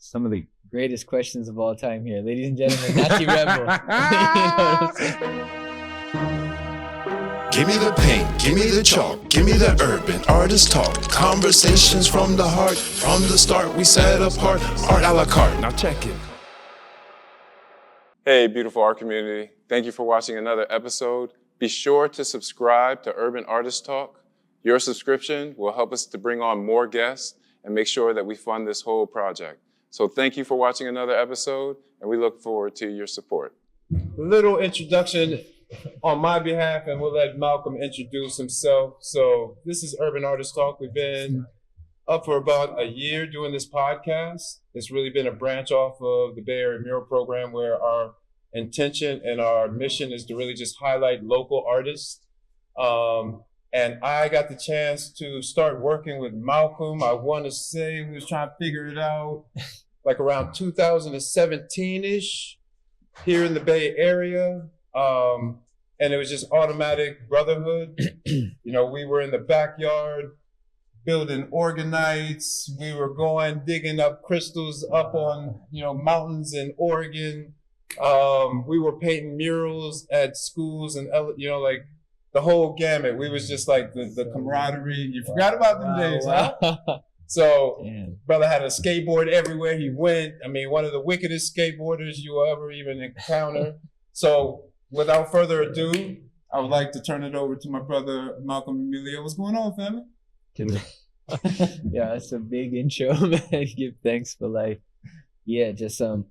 some of the greatest questions of all time here. Ladies and gentlemen, Nati Rebel. You know what I'm saying? Give me the paint, give me the chalk, give me the urban artist talk. Conversations from the heart, from the start we set apart. Art a la carte, now check it. Hey, beautiful art community. Thank you for watching another episode. Be sure to subscribe to Urban Artist Talk. Your subscription will help us to bring on more guests and make sure that we fund this whole project. So thank you for watching another episode, and we look forward to your support. Little introduction on my behalf, and we'll let Malcolm introduce himself. So this is Urban Artist Talk. We've been up for about a year doing this podcast. It's really been a branch off of the Bay Area Mural Program, where our intention and our mission is to really just highlight local artists. And I got the chance to start working with Malcolm. I want to say we was trying to figure it out like around 2017-ish here in the Bay Area. And it was just automatic brotherhood. You know, we were in the backyard building orgonites. We were going, digging up crystals up on, mountains in Oregon. We were painting murals at schools and, like the whole gamut. We was just like the camaraderie. You forgot about them days, huh? So brother had a skateboard everywhere he went. I mean, one of the wickedest skateboarders you will ever even encounter. So without further ado, I would like to turn it over to my brother, Malcolm-Emilio. What's going on, family? Yeah, that's a big intro, man. Give thanks for life. Yeah, just I'm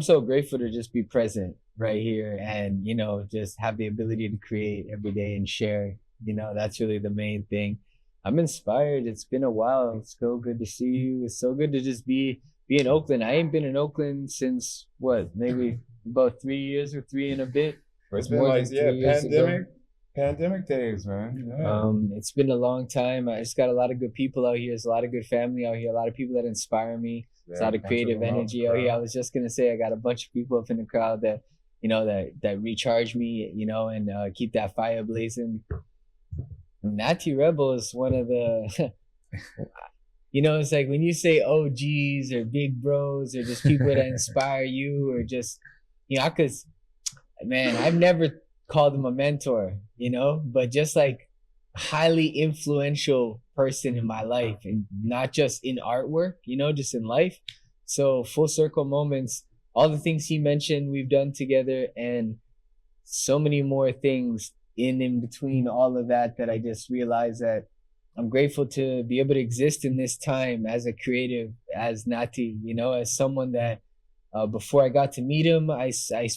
so grateful to just be present right here and, just have the ability to create every day and share. That's really the main thing. I'm inspired. It's been a while. It's so good to see you. It's so good to just be in Oakland. I ain't been in Oakland since maybe about 3 years or 3 and a bit. It's been pandemic days, man. Yeah. It's been a long time. I just got a lot of good people out here. There's a lot of good family out here. A lot of people that inspire me. There's a lot of creative energy out here. I was just gonna say I got a bunch of people up in the crowd that that recharge me, and keep that fire blazing. Nati Rebel is one of the it's like when you say OGs or big bros or just people that inspire you or just because I've never called him a mentor, but just like highly influential person in my life, and not just in artwork, just in life. So full circle moments, all the things he mentioned we've done together, and so many more things in between all of that I just realized that I'm grateful to be able to exist in this time as a creative, as Nati, as someone that before I got to meet him, I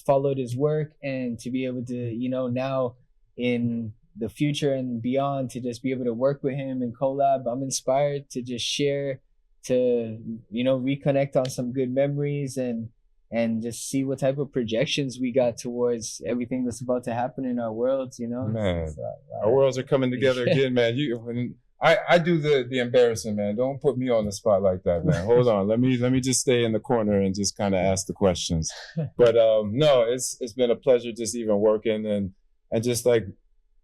followed his work, and to be able to, now in the future and beyond, to just be able to work with him and collab, I'm inspired to just share, to, reconnect on some good memories and just see what type of projections we got towards everything that's about to happen in our worlds, Man, our worlds are coming together again, man. I do the embarrassing, man. Don't put me on the spot like that, man. Hold on. Let me just stay in the corner and just kind of ask the questions. But no, it's been a pleasure just even working and just like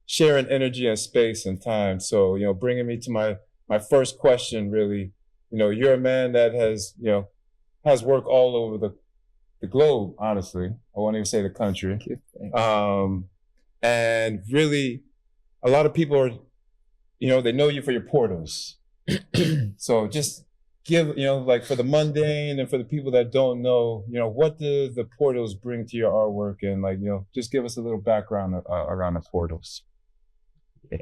sharing energy and space and time. So, bringing me to my first question, really, you're a man that has work all over the globe, honestly. I won't even say the country. And really, a lot of people are, they know you for your portals. So just give, like for the mundane and for the people that don't know, what do the portals bring to your artwork? And like, just give us a little background around the portals. Yeah.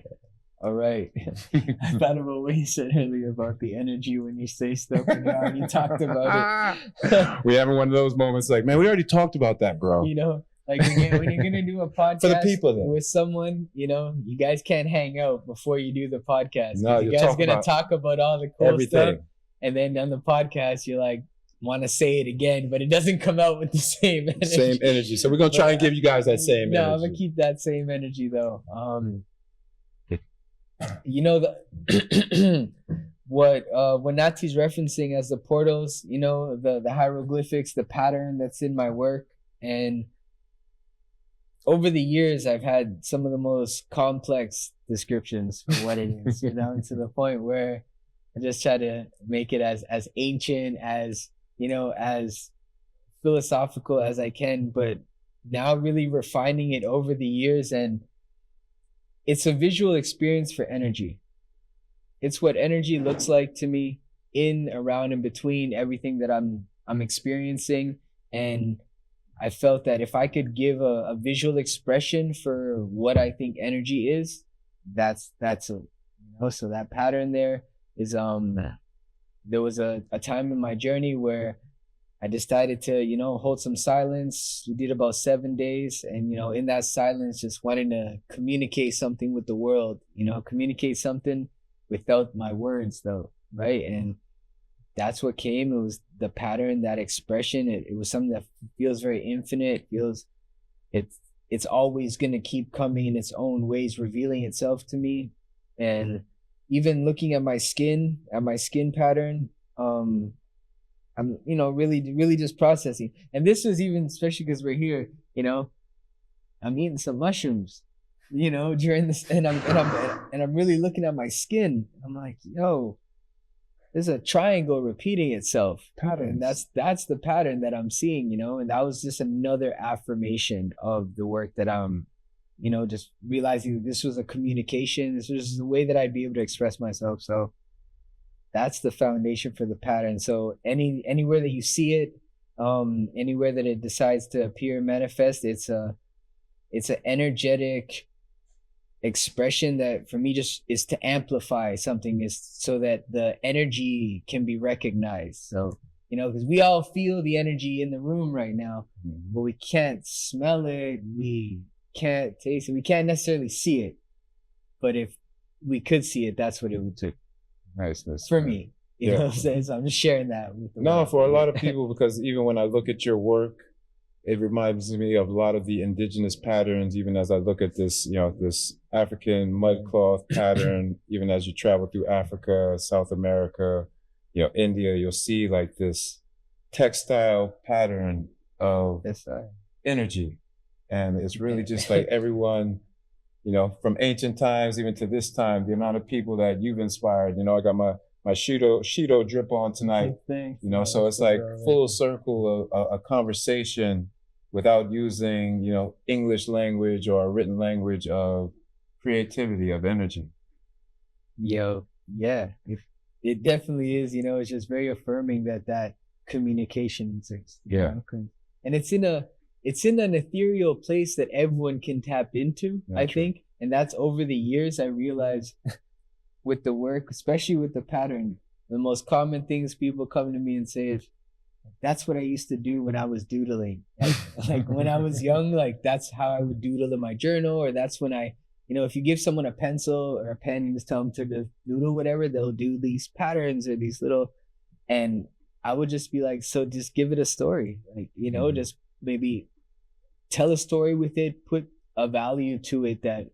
All right. I thought about what you said earlier about the energy when you say stuff, and you already talked about it. We having one of those moments like, man, we already talked about that, bro. Like when you're going to do a podcast for the people with someone, you guys can't hang out before you do the podcast. No, you guys going to talk about all the cool everything. Stuff. And then on the podcast, you're like, want to say it again, but it doesn't come out with the same energy. Same energy. So we're going to try and give you guys that same energy. No, I'm going to keep that same energy though. What Nati's referencing as the portals, the hieroglyphics, the pattern that's in my work. And over the years, I've had some of the most complex descriptions for what it is, to the point where I just try to make it as ancient, as, as philosophical as I can, but now really refining it over the years. And it's a visual experience for energy. It's what energy looks like to me in, around, and between everything that I'm experiencing. And I felt that if I could give a visual expression for what I think energy is, that's so that pattern there is there was a time in my journey where I decided to, hold some silence. We did about 7 days, and in that silence, just wanting to communicate something with the world, communicate something without my words though, right? And that's what came. It was the pattern, that expression. It was something that feels very infinite. It's always gonna keep coming in its own ways, revealing itself to me. And even looking at my skin pattern, I'm really just processing. And this was even, especially because we're here, I'm eating some mushrooms, during this, and I'm really looking at my skin. I'm like, yo, there's a triangle repeating itself. Pattern. That's the pattern that I'm seeing, and that was just another affirmation of the work that I'm, just realizing this was a communication. This was the way that I'd be able to express myself. So that's the foundation for the pattern. So anywhere that you see it, anywhere that it decides to appear and manifest, it's an energetic expression that for me just is to amplify something, is so that the energy can be recognized. So, because we all feel the energy in the room right now, but we can't smell it, we can't taste it, we can't necessarily see it. But if we could see it, that's what it would take. Niceness for me. You know what I'm saying? So I'm just sharing that with the No, world. for a lot of people, because even when I look at your work, it reminds me of a lot of the indigenous patterns, even as I look at this, this African mudcloth pattern, even as you travel through Africa, South America, India, you'll see like this textile pattern of energy. And it's really just like everyone, from ancient times, even to this time, the amount of people that you've inspired. I got my Shido drip on tonight, so it's like full circle of a conversation without using, English language or a written language of creativity, of energy. Yeah, it definitely is. It's just very affirming that communication exists. And it's in an ethereal place that everyone can tap into, I think. And that's over the years I realized with the work, especially with the pattern, the most common things people come to me and say is, that's what I used to do when I was doodling. Like when I was young, like that's how I would doodle in my journal, or that's when I, if you give someone a pencil or a pen and just tell them to doodle whatever, they'll do these patterns or these little, and I would just be like, so just give it a story. Like, just maybe tell a story with it, put a value to it that,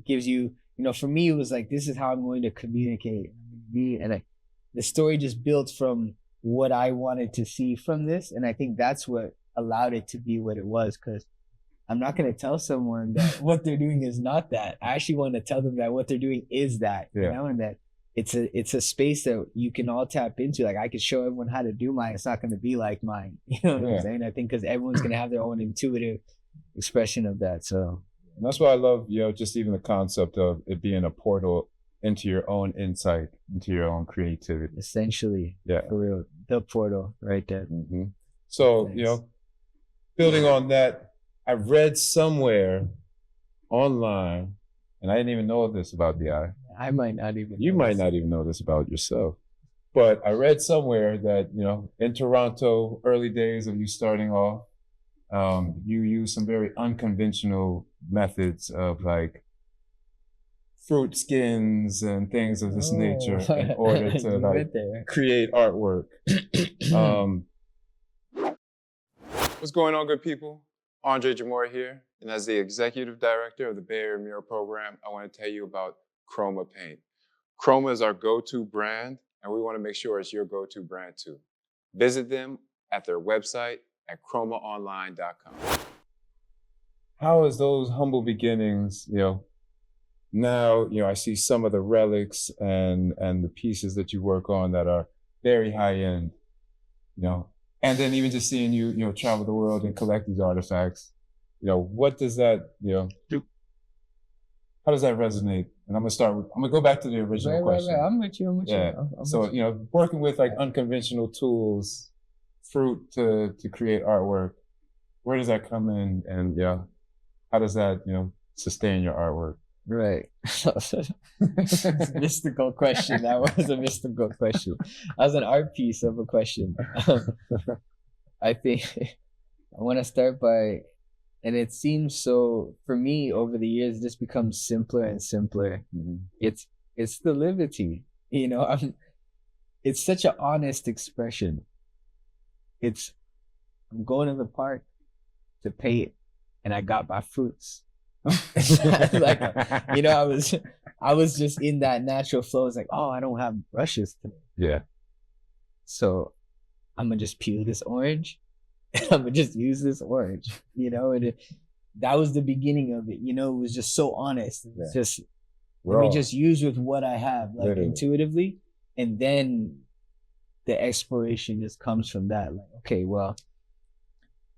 gives you, for me, it was like, this is how I'm going to communicate. And the story just built from what I wanted to see from this. And I think that's what allowed it to be what it was, because I'm not going to tell someone that what they're doing is not that. I actually want to tell them that what they're doing is that, and that it's a space that you can all tap into. Like I could show everyone how to do mine. It's not going to be like mine. You know what I'm saying? I think because everyone's going to have their own intuitive expression of that. So and that's why I love, just even the concept of it being a portal into your own insight, into your own creativity. Essentially, for real, the portal right there. Mm-hmm. So, building on that, I read somewhere online, and I didn't even know this about the eye. I might not even. You might not even know this about yourself. But I read somewhere that, in Toronto, early days of you starting off, you use some very unconventional methods of like fruit skins and things of this nature in order to like create artwork. What's going on, good people? Andre Jahmora here, and as the executive director of the Bay Area Mural Program, I want to tell you about Chroma Paint. Chroma is our go-to brand, and we want to make sure it's your go-to brand too. Visit them at their website at chromaonline.com. How is those humble beginnings, now, I see some of the relics and the pieces that you work on that are very high end, and then even just seeing you, travel the world and collect these artifacts, what does that, how does that resonate? And I'm gonna go back to the original question. Right. I'm with you. Yeah. So, working with like unconventional tools, fruit to create artwork, where does that come in? And how does that, sustain your artwork? Right. Mystical question. That was a mystical question. That was an art piece of a question. I think I want to start by, and it seems so for me over the years, this becomes simpler and simpler. Mm-hmm. It's the liberty, it's such an honest expression. I'm going to the park to paint and I got my fruits. Like, I was just in that natural flow. It's like, oh, I don't have brushes today. Yeah. So I'm gonna just peel this orange and I'm gonna just use this orange, and that was the beginning of it. It was just so honest. It's just, let me just use with what I have, like literally, intuitively. And then the exploration just comes from that. Like, okay, well,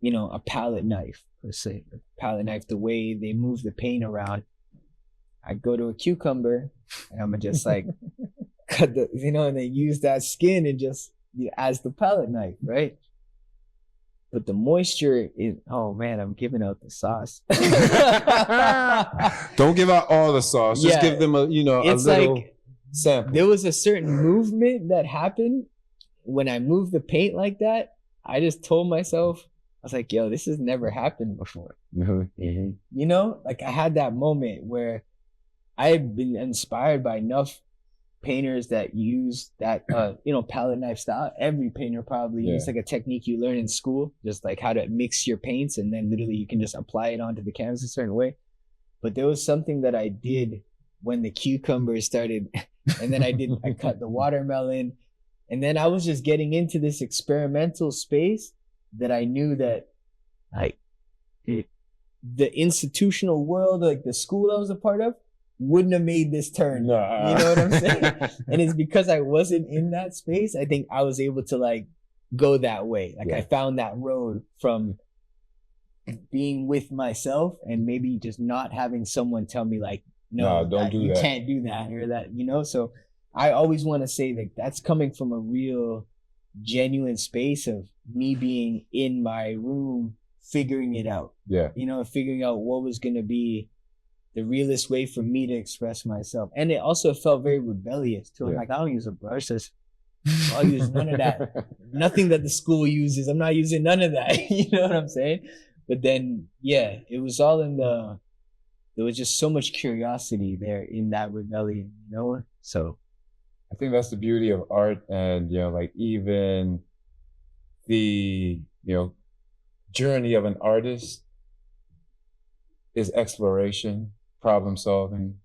a palette knife, per se. A palette knife, the way they move the paint around. I go to a cucumber and I'm gonna just like cut the, and then use that skin and just as the palette knife, right? But the moisture is, oh man, I'm giving out the sauce. Don't give out all the sauce. Just give them a little like, sample. There was a certain movement that happened when I moved the paint like that. I just told myself, I was like, yo, this has never happened before. Mm-hmm. Like I had that moment where I had been inspired by enough painters that use that, palette knife style. Every painter probably uses like a technique you learn in school, just like how to mix your paints, and then literally you can just apply it onto the canvas a certain way. But there was something that I did when the cucumbers started, and then I cut the watermelon, and then I was just getting into this experimental space that I knew that, like, the institutional world, like the school I was a part of, wouldn't have made this turn. Nah. You know what I'm saying? And it's because I wasn't in that space. I think I was able to like go that way. Like I found that road from being with myself and maybe just not having someone tell me like, no, don't do that. You can't do that or that, So I always want to say that that's coming from a real genuine space of me being in my room, figuring it out. Yeah. Figuring out what was going to be the realest way for me to express myself. And it also felt very rebellious too. I'm like, I don't use a brush. I'll use none of that. Nothing that the school uses. I'm not using none of that. You know what I'm saying? But then, it was all there was just so much curiosity there in that rebellion, So I think that's the beauty of art, and like even the journey of an artist is exploration, problem solving,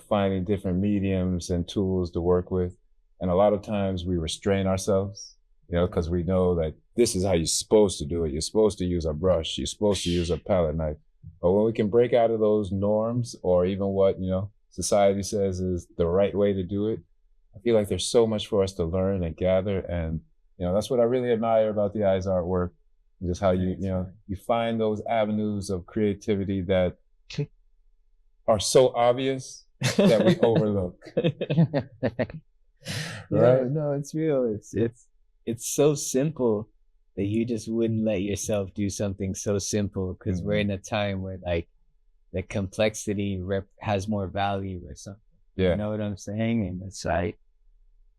finding different mediums and tools to work with. And a lot of times we restrain ourselves, because we know that this is how you're supposed to do it. You're supposed to use a brush. You're supposed to use a palette knife. But when we can break out of those norms, or even what, society says is the right way to do it, I feel like there's so much for us to learn and gather. And, that's what I really admire about the Eyes artwork. Just how you find those avenues of creativity that are so obvious that we overlook. Right? No, it's real. It's so simple that you just wouldn't let yourself do something so simple, because we're in a time where like the complexity has more value or something. Yeah. You know what I'm saying? And it's like,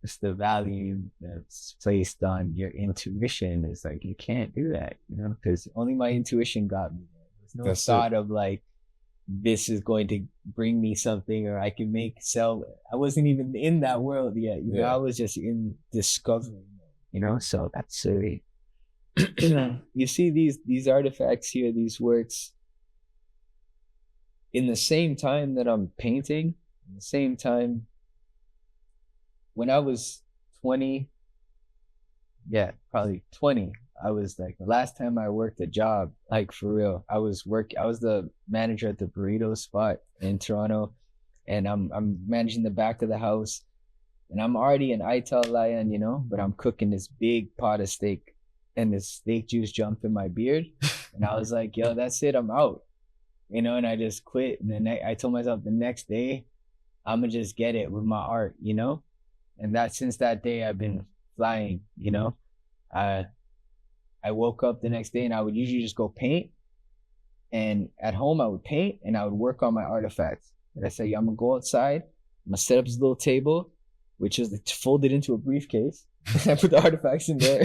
it's the value that's placed on your intuition. It's like, you can't do that, because only my intuition got me there. There's no thought of like, this is going to bring me something, or I can sell. I wasn't even in that world yet. I was just in discovery, so that's really, you see these artifacts here, these works, in the same time that I'm painting, in the same time, when I was 20, probably 20, I was like, the last time I worked a job, like for real, I was the manager at the burrito spot in Toronto, and I'm managing the back of the house, and I'm already an Ital lion, you know, but I'm cooking this big pot of steak, and this steak juice jumped in my beard, and I was like, yo, that's it, I'm out, you know, and I just quit. And then I told myself the next day, I'm gonna just get it with my art, you know, and since that day I've been flying, you know. I woke up the next day and I would usually just go paint, and at home I would paint and I would work on my artifacts. And I said, yeah, I'm gonna go outside, I'm gonna set up this little table, which is folded into a briefcase. I put the artifacts in there.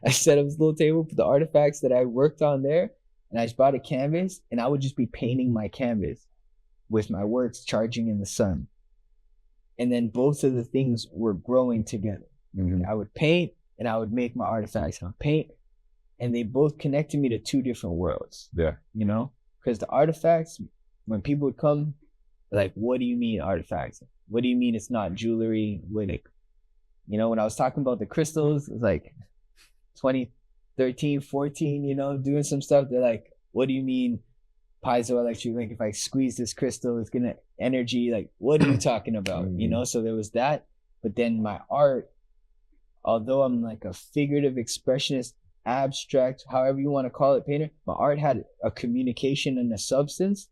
I set up this little table, put the artifacts that I worked on there, and I just bought a canvas, and I would just be painting my canvas with my works charging in the sun. And then both of the things were growing together. Mm-hmm. I would paint and I would make my artifacts. I would paint, and they both connected me to two different worlds. Yeah. You know, because the artifacts, when people would come, like, what do you mean artifacts? What do you mean it's not jewelry? Like, you know, when I was talking about the crystals, it was like 2013, 14, you know, doing some stuff. They're like, what do you mean piezoelectric? Like, if I squeeze this crystal, it's gonna energy. Like, what are you talking about? You know, so there was that. But then my art, although I'm like a figurative expressionist, abstract, however you want to call it, painter, my art had a communication and a substance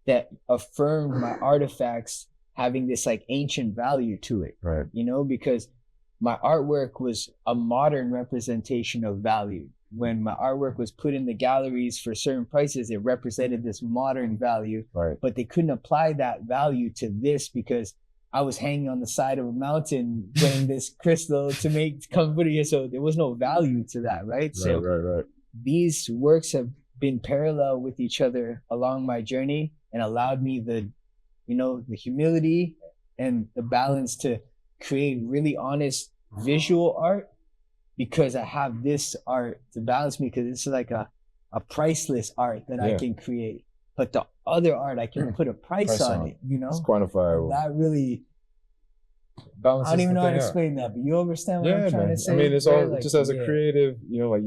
that affirmed my artifacts having this like ancient value to it. Right. You know, because my artwork was a modern representation of value. When my artwork was put in the galleries for certain prices, it represented this modern value. Right. But they couldn't apply that value to this because I was hanging on the side of a mountain wearing this crystal to come put it here. So there was no value to that, right? Right. These works have been parallel with each other along my journey and allowed me the humility and the balance to create really honest visual art, because I have this art to balance me, because it's like a priceless art that I can create. But the other art, I can put a price on it, you know? It's quantifiable. That really, balances I don't even know how to explain that, but you understand what I'm trying to say? I mean, it's all like, just as a creative, you know, like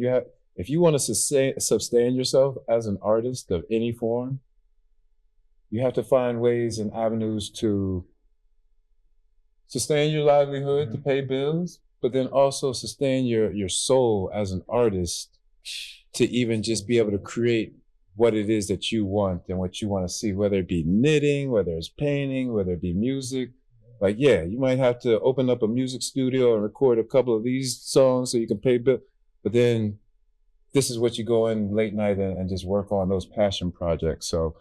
if you want to sustain yourself as an artist of any form, you have to find ways and avenues to sustain your livelihood, to pay bills, but then also sustain your soul as an artist, to even just be able to create what it is that you want and what you want to see, whether it be knitting, whether it's painting, whether it be music. Like, yeah, you might have to open up a music studio and record a couple of these songs so you can pay bills, but then this is what you go in late night and just work on those passion projects. So,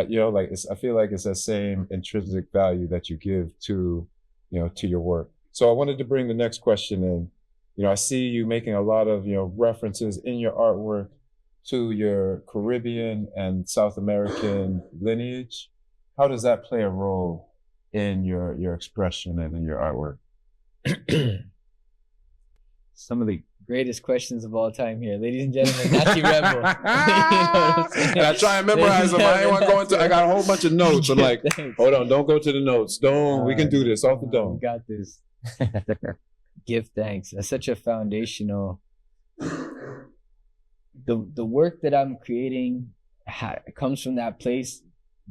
you know, like, I feel like it's that same intrinsic value that you give to, you know, to your work. So I wanted to bring the next question in. You know, I see you making a lot of, you know, references in your artwork to your Caribbean and South American lineage. How does that play a role in your expression and in your artwork? Some of the greatest questions of all time here, ladies and gentlemen. Natty Rebel. You know and I try and memorize them. I ain't want to go into. I got a whole bunch of notes. I'm like, hold on, don't go to the notes. We can do this off the dome. We got this. Give thanks. That's such a foundational. The work that I'm creating comes from that place,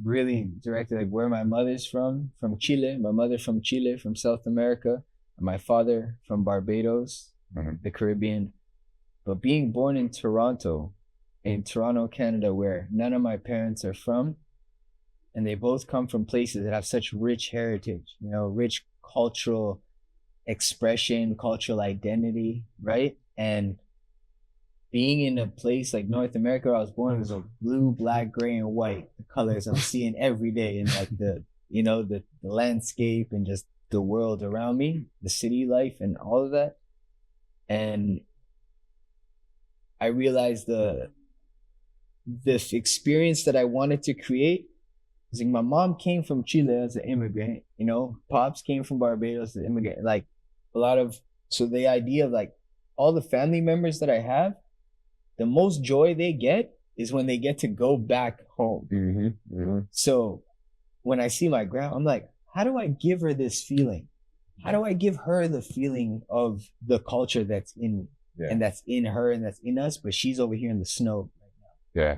really directly, like where my mother's from Chile. My mother from Chile, from South America, and my father from Barbados, the Caribbean. But being born in Toronto, Canada, where none of my parents are from, and they both come from places that have such rich heritage, you know, rich cultural expression, cultural identity, right? And being in a place like North America where I was born, it was a blue, black, gray, and white, the colors I'm seeing every day, and like the landscape and just the world around me, the city life and all of that. And I realized the experience that I wanted to create was like, my mom came from Chile as an immigrant, you know, pops came from Barbados as an immigrant, like so the idea of like all the family members that I have, the most joy they get is when they get to go back home. So when I see my grandma, I'm like, how do I give her this feeling? How do I give her the feeling of the culture that's in me and that's in her and that's in us, but she's over here in the snow right now? Yeah.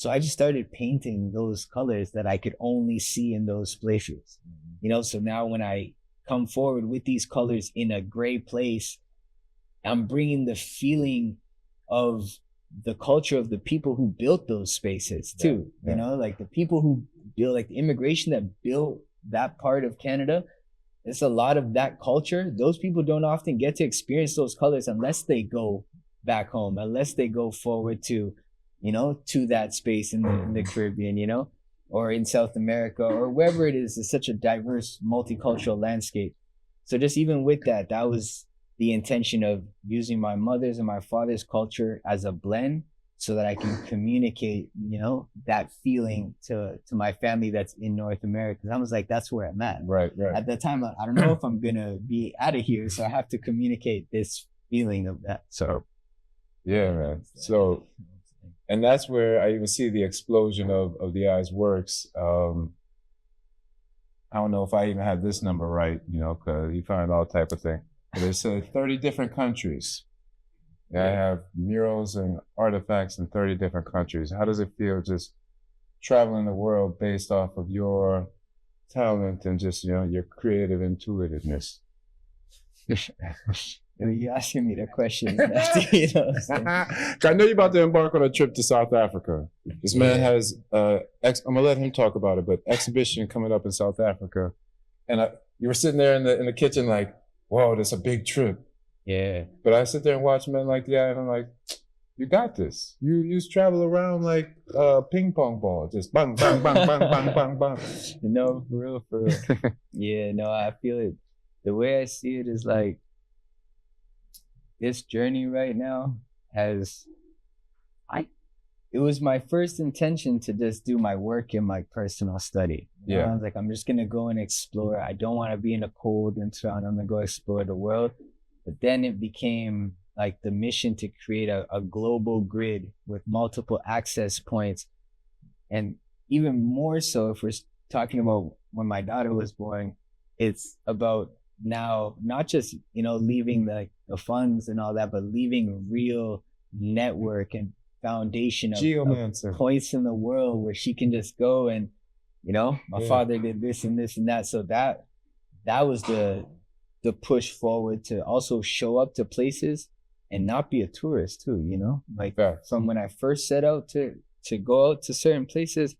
So I just started painting those colors that I could only see in those places. You know, so now when I come forward with these colors in a gray place, I'm bringing the feeling of the culture of the people who built those spaces too. You know, like the people who built, like the immigration that built that part of Canada, it's a lot of that culture. Those people don't often get to experience those colors unless they go back home, unless they go forward to, you know, to that space in the Caribbean, you know, or in South America or wherever it is. It's such a diverse, multicultural landscape. So just even with that, that was the intention of using my mother's and my father's culture as a blend so that I can communicate, you know, that feeling to my family that's in North America. Because I was like, that's where I'm at. Right. At that time, I don't know if I'm going to be out of here. So I have to communicate this feeling of that. So, yeah, man. So, and that's where I even see the explosion of the Eyes works. I don't know if I even had this number right, you know, because you find all type of thing. But it's 30 different countries. I have murals and artifacts in 30 different countries. How does it feel just traveling the world based off of your talent and just, you know, your creative intuitiveness? You're asking me the questions. You know, I know you're about to embark on a trip to South Africa. This man has, I'm gonna let him talk about it, but exhibition coming up in South Africa. And you were sitting there in the kitchen like, whoa, that's a big trip. Yeah. But I sit there and watch men like that, and I'm like, you got this. You just travel around like a ping pong ball, just bang, bang, bang, bang, bang, bang, bang. No, for real. Yeah, no, I feel it. The way I see it is like, this journey right now it was my first intention to just do my work in my personal study. Yeah. I was like, I'm just going to go and explore. I don't want to be in a cold environment. I'm going to go explore the world. But then it became like the mission to create a global grid with multiple access points. And even more so, if we're talking about when my daughter was born, it's about now not just, you know, leaving the funds and all that, but leaving a real network and foundation of points in the world where she can just go and, you know, my father did this and this and that. So that was the push forward to also show up to places and not be a tourist too, you know, like from when I first set out to go out to certain places,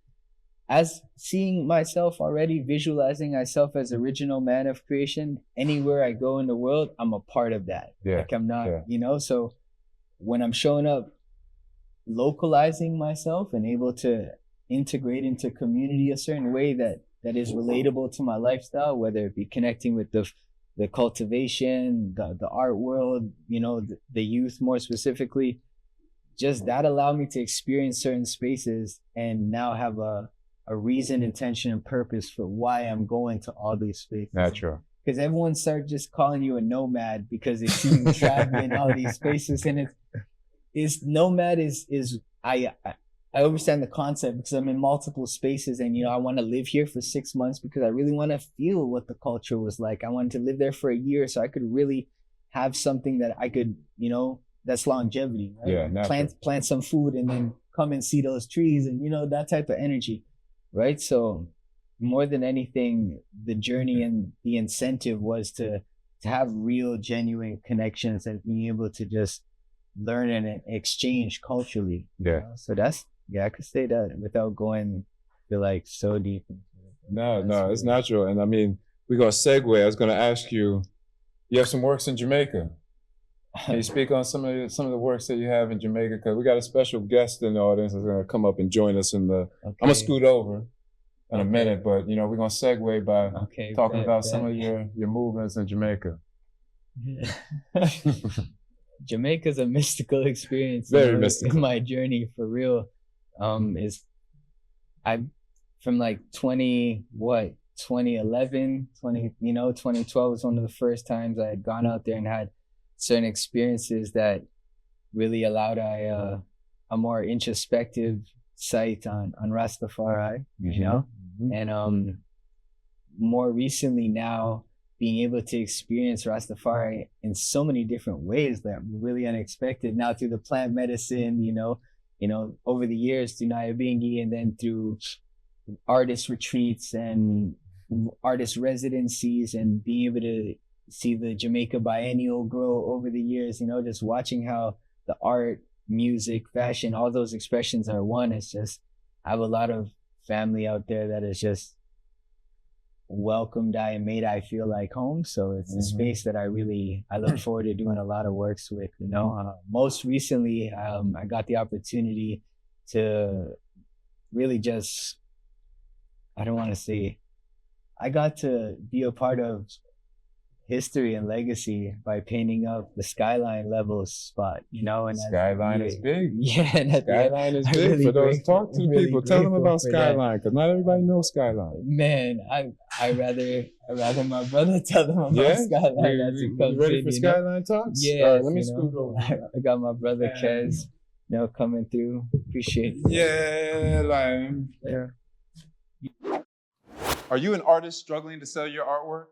as seeing myself already, visualizing myself as original man of creation. Anywhere I go in the world, I'm a part of that. Like I'm not, you know, so when I'm showing up, localizing myself and able to integrate into community a certain way that is relatable to my lifestyle, whether it be connecting with the cultivation, the art world, you know, the youth more specifically, just that allowed me to experience certain spaces and now have a reason, intention, and purpose for why I'm going to all these spaces. Natural. Because everyone started just calling you a nomad because they see you traveling all these spaces, and nomad is I understand the concept because I'm in multiple spaces, and you know I want to live here for 6 months because I really want to feel what the culture was like. I wanted to live there for a year so I could really have something that I could, you know, that's longevity. Right? Yeah, plant some food and then come and see those trees and, you know, that type of energy, right? So more than anything, the journey and the incentive was to have real, genuine connections and being able to just learn and exchange culturally. Yeah. You know? So I could say that without going feel like so deep. No, it's natural. And I mean, we're going to segue. I was going to ask you, you have some works in Jamaica. Can you speak on some of the works that you have in Jamaica? Because we got a special guest in the audience that's going to come up and join us in the. Okay. I'm going to scoot over in a minute, but you know we're going to segue by talking about some of your movements in Jamaica. Jamaica's a mystical experience. Very mystical. In my journey, for real. Is I from like 2011, 2012 was one of the first times I had gone out there and had certain experiences that really allowed a more introspective sight on Rastafari, you know, and more recently now being able to experience Rastafari in so many different ways that were really unexpected now through the plant medicine, you know, over the years through Nyabingi and then through artist retreats and artist residencies and being able to see the Jamaica Biennial grow over the years, just watching how the art, music, fashion, all those expressions are one. It's just, I have a lot of family out there that is just welcomed I and made I feel like home. So it's a space that I look forward to doing a lot of works with, most recently, I got the opportunity to really just, I don't want to say, I got to be a part of history and legacy by painting up the Skyline levels spot, and Skyline is big. Yeah, and Skyline is big. really For those, grateful. talk to I'm really people, tell them grateful about for Skyline, because not everybody knows Skyline. Man, I rather my brother tell them about Skyline as it comes you ready in, for Skyline talks? Yeah, All right, let me scoot over. I got my brother Kez, coming through. Appreciate it. Yeah, like, Yeah. Are you an artist struggling to sell your artwork?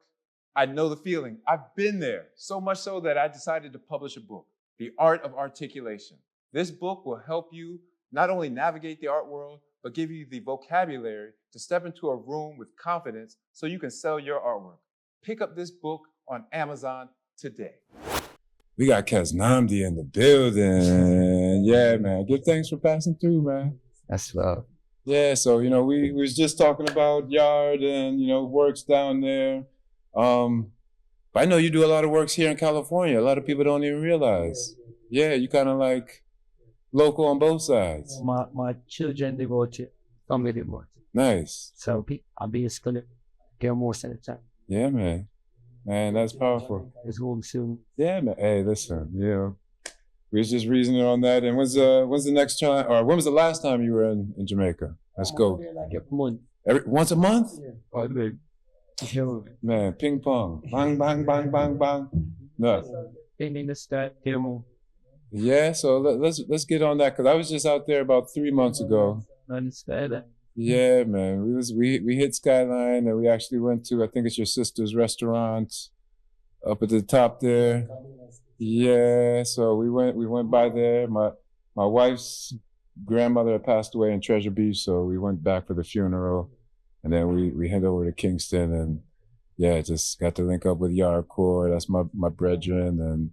I know the feeling. I've been there, so much so that I decided to publish a book, The Art of Articulation. This book will help you not only navigate the art world, but give you the vocabulary to step into a room with confidence so you can sell your artwork. Pick up this book on Amazon today. we got Kez Namdi in the building. Yeah, man. Give thanks for passing through, man. That's love. Yeah, so, we was just talking about Yard and, works down there. But I know you do a lot of works here in California. A lot of people don't even realize. Yeah, you kind of like local on both sides. My children devote it, family devote it. Nice. So I basically get most of the time. Yeah, man. Man, that's powerful. It's home soon. Yeah, man. Hey, listen, we was just reasoning on that. And when's the next time, or when was the last time you were in Jamaica? Let's go. Like a month. Once a month? Yeah. Man, ping pong. Bang, bang, bang, bang, bang. No. In the start, Timo. Yeah, so let's get on that, because I was just out there about 3 months ago. Understand. Yeah, man. We hit Skyline, and we actually went to, I think it's your sister's restaurant up at the top there. Yeah, so we went by there. My wife's grandmother had passed away in Treasure Beach, so we went back for the funeral, and then we head over to Kingston, and just got to link up with Yarcore. That's my brethren, and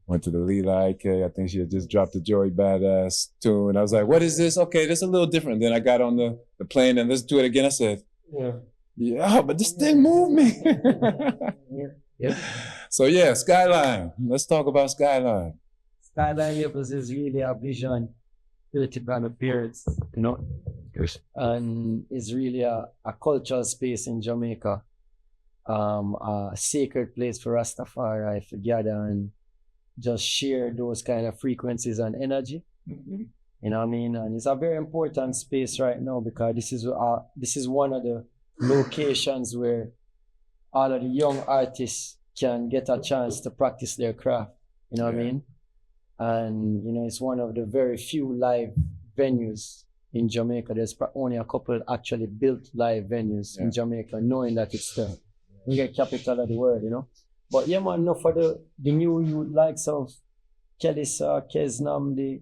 went to the Lila IK. I think she had just dropped the Joey Badass tune. I was like, what is this? Okay, this is a little different. Then I got on the plane and listened to it again. I said, yeah, but this thing moved me. Yeah. So Skyline. Let's talk about Skyline. Skyline Labels is really a vision built by my parents, and it's really a cultural space in Jamaica, a sacred place for Rastafari to gather and just share those kind of frequencies and energy. You know what I mean? And it's a very important space right now, because this is one of the locations where all of the young artists can get a chance to practice their craft. You know what I mean? And it's one of the very few live venues in Jamaica. There's only a couple actually built live venues in Jamaica, knowing that it's the capital of the world, But man, no, for the new youth likes of Kelisa, Kez Namdi,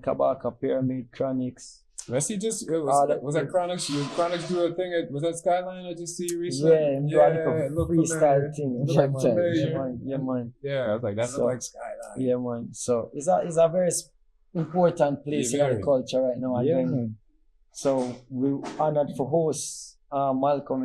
Kabaka, Pyramid, Chronics. I see was that Chronics? Chronics do a thing was that Skyline I just see recently? Yeah, a freestyle thing. Yeah, man. Yeah, I was like, that's like Skyline. Yeah, man. So it's a very important place in our culture right now. Man. So we honored for host Malcolm,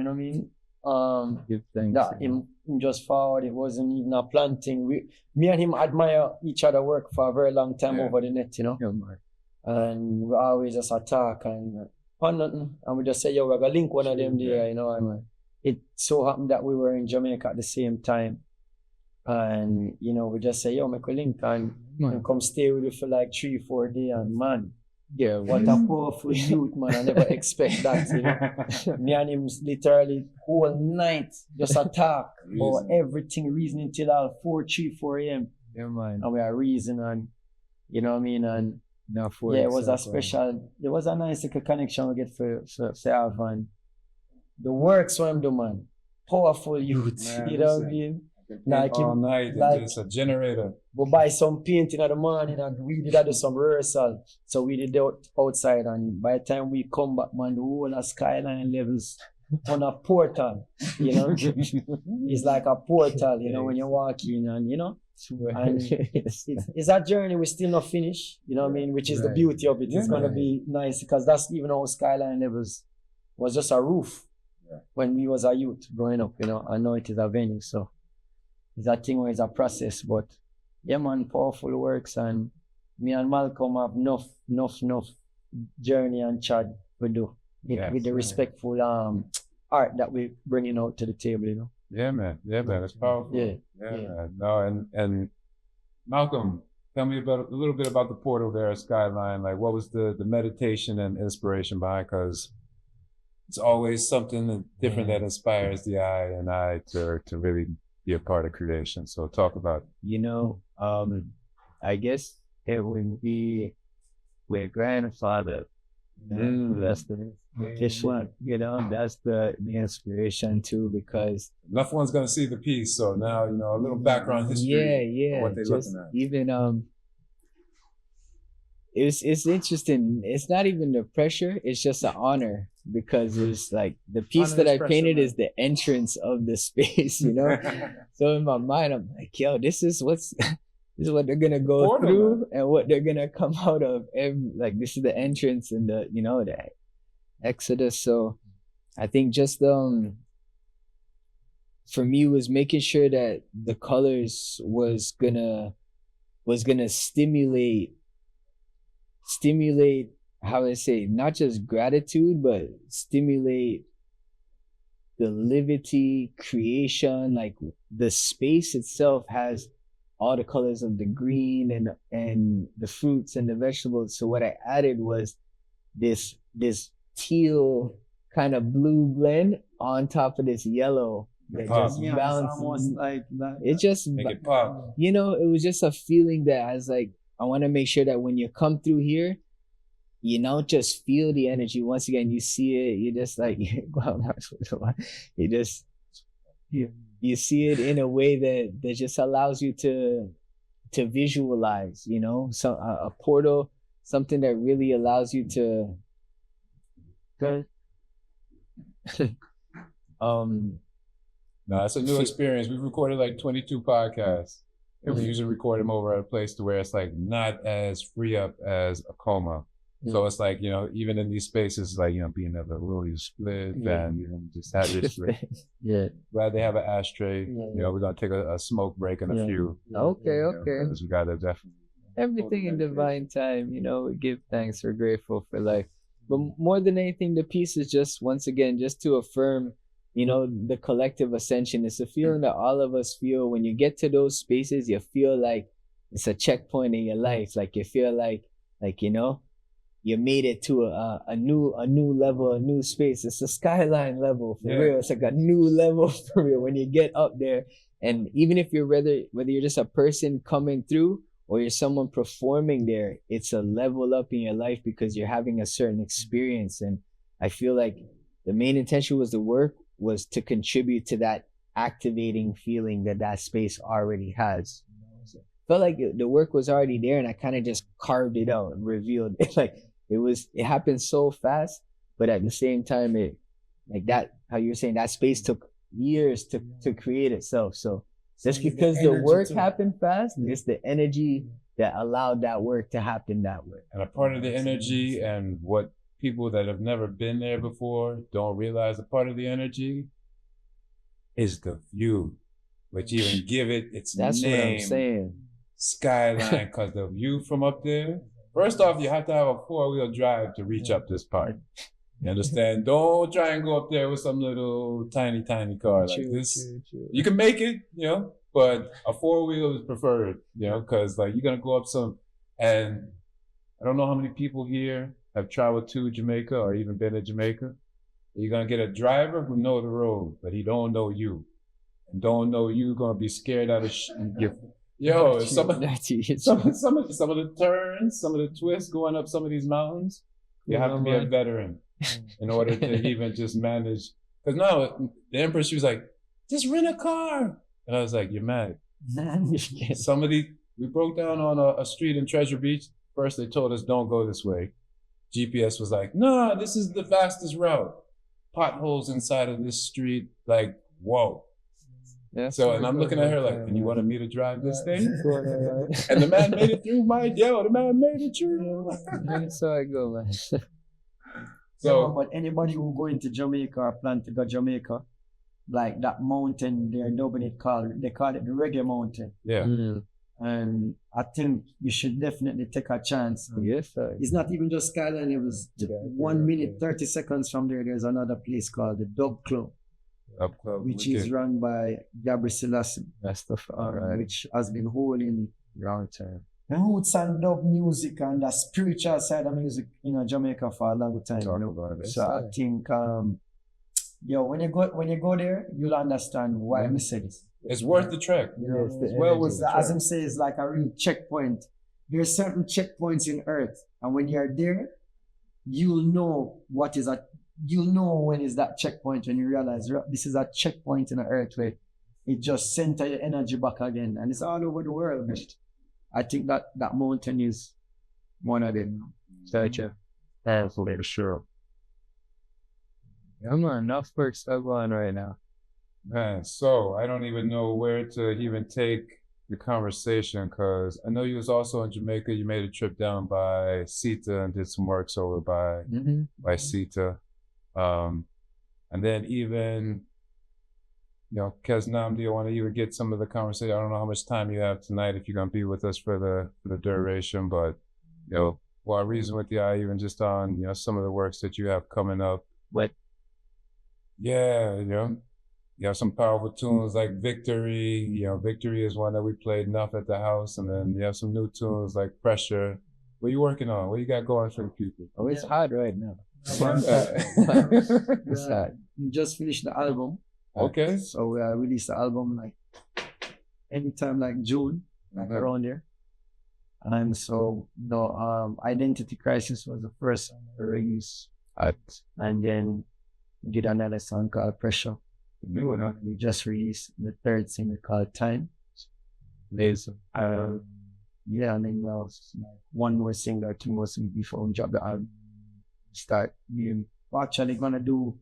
Give thanks. That him just forward. It wasn't even a planting. Me and him admire each other work for a very long time over the net, Yeah, man. And we always just attack and nothing. And we just say, we're gonna link one of them there, And it so happened that we were in Jamaica at the same time. And we just say, make a link and come stay with you for like 3-4 days. And man, what a powerful youth, man. I never expect that, Me and him literally whole night just attack about everything, reasoning till 4 a.m. Yeah, man. And we are reasoning, and you know what I mean? And it was a special, it was a nice little connection we get for have, and the works for him do, man. Powerful youth, Man, you know what I mean? Like all him, night, like and just a generator. we buy some paint in the morning and we did do some rehearsal. So we did it outside, and by the time we come back, man, the whole of skyline levels on a portal, you know. It's like a portal, you know, when you walk in, and you know. And it's a journey we still not finished, you know what I mean? Which is the beauty of it. It's gonna be nice because that's even our skyline levels was just a roof when we was a youth growing up, you know. I know it is a venue, so it's a thing where it's a process, but yeah, man, powerful works, and me and Malcolm have enough journey and chat we do with the respectful art that we bringing out to the table, you know. Yeah, man. It's powerful. Yeah. Man. No, and Malcolm, tell me a little bit about the portal there at Skyline. Like, what was the meditation and inspiration behind? Because it's always something different that inspires the eye and I to really be a part of creation. So talk about it. You know, I guess it would be with grandfather. That's the this one, you know, that's the inspiration too, because enough one's gonna see the piece, so now you know a little background history. What they're just looking at. even it's interesting. It's not even the pressure, it's just an honor, because it's like the piece that I painted is the entrance of the space, you know. So in my mind I'm like, yo, this is what they're gonna go through and what they're gonna come out of. Like this is the entrance and the, you know, the exodus. So I think just for me was making sure that the colors was gonna stimulate how I say, not just gratitude, but stimulate the livity, creation. Like the space itself has all the colors of the green and the fruits and the vegetables. So what I added was this teal kind of blue blend on top of this yellow that just bounces. Like that. It just make it pop. You know, it was just a feeling that I was like, I want to make sure that when you come through here, you don't just feel the energy. Once again, you see it, you just like, you just you see it in a way that just allows you to visualize, you know, so a portal, something that really allows you to No, it's a new experience. We've recorded like 22 podcasts, and we usually record them over at a place to where it's like not as free up as a coma. So it's like, you know, even in these spaces, like, you know, being able to roll your split and, you know, just have your split. Glad they have an ashtray. You know, we're going to take a smoke break in a few. Okay. Because we got to definitely. Everything in divine time, you know, we give thanks. We're grateful for life. But more than anything, the piece is just, once again, just to affirm, you know, the collective ascension. It's a feeling that all of us feel when you get to those spaces. You feel like it's a checkpoint in your life. Like you feel like, you know, you made it to a new level, a new space. It's a skyline level for real. It's like a new level for real when you get up there. And even if you're whether you're just a person coming through or you're someone performing there, it's a level up in your life because you're having a certain experience. And I feel like the main intention was the work was to contribute to that activating feeling that space already has. So felt like the work was already there, and I kind of just carved it out and revealed it. Like it happened so fast, but at the same time, it like that, how you're saying that space took years to create itself. So just because the work happened fast, it's the energy that allowed that work to happen that way. And a part of the energy and what people that have never been there before don't realize, a part of the energy is the view, which even give it its name. That's what I'm saying. Skyline, because the view from up there, first off, you have to have a 4-wheel drive to reach up this part. You understand? Don't try and go up there with some little tiny car like this. True. You can make it, you know, but a 4-wheel is preferred, you know, because like you're going to go up some, and I don't know how many people here have traveled to Jamaica or even been to Jamaica. You're going to get a driver who knows the road, but he don't know you. And don't know you, going to be scared out of Yo, some of the turns, some of the twists going up some of these mountains, you have to be a veteran in order to even just manage. Because now the Empress, she was like, just rent a car. And And I was like, you're mad. We broke down on a street in Treasure Beach. First, they told us, don't go this way. GPS was like, nah, this is the fastest route. Potholes inside of this street, like, whoa. Yeah. So, and I'm looking at her like, and you wanted me to drive this thing? And the man made it through the man made it through. That's how I go, man. So, but anybody who go into Jamaica or plan to go Jamaica, like that mountain there, nobody call it, they call it the Reggae Mountain. Yeah. And I think you should definitely take a chance. Yes, sir. It's not even just Skyline, it was 1 minute, 30 seconds from there, there's another place called the Dub Club, which is run by Gabriel Selassie. That's the alright. Which has been holding Long time. roots and dub music and the spiritual side of music in Jamaica for a long time. So I think, when you go there, you'll understand why I said this. It's worth the trek. As him says, like a real checkpoint. There are certain checkpoints in Earth, and when you're there, you'll know you'll know when is that checkpoint, when you realize this is a checkpoint in the Earth where it just center your energy back again, and it's all over the world. I think that mountain is one of them. Gotcha. For sure. I'm not enough work stuff on right now. Man, so I don't even know where to even take the conversation, because I know you was also in Jamaica. You made a trip down by Sita and did some works over by Sita. And then even, Kez Namdi, I want to even get some of the conversation. I don't know how much time you have tonight, if you're going to be with us for the duration, but, I'll reason with you, even just on, some of the works that you have coming up. What? Yeah, you have some powerful tunes like Victory. Victory is one that we played enough at the house. And then you have some new tunes like Pressure. What are you working on? What you got going for the people? Oh, it's hot right now. It's hot. We just finished the album. Okay. So we released the album like anytime like June, around there. And so Identity Crisis was the first release. And then we did another song called Pressure. We just released the third single called Time. Amazing. And then one more single, two more singles before we drop the album. We're actually gonna do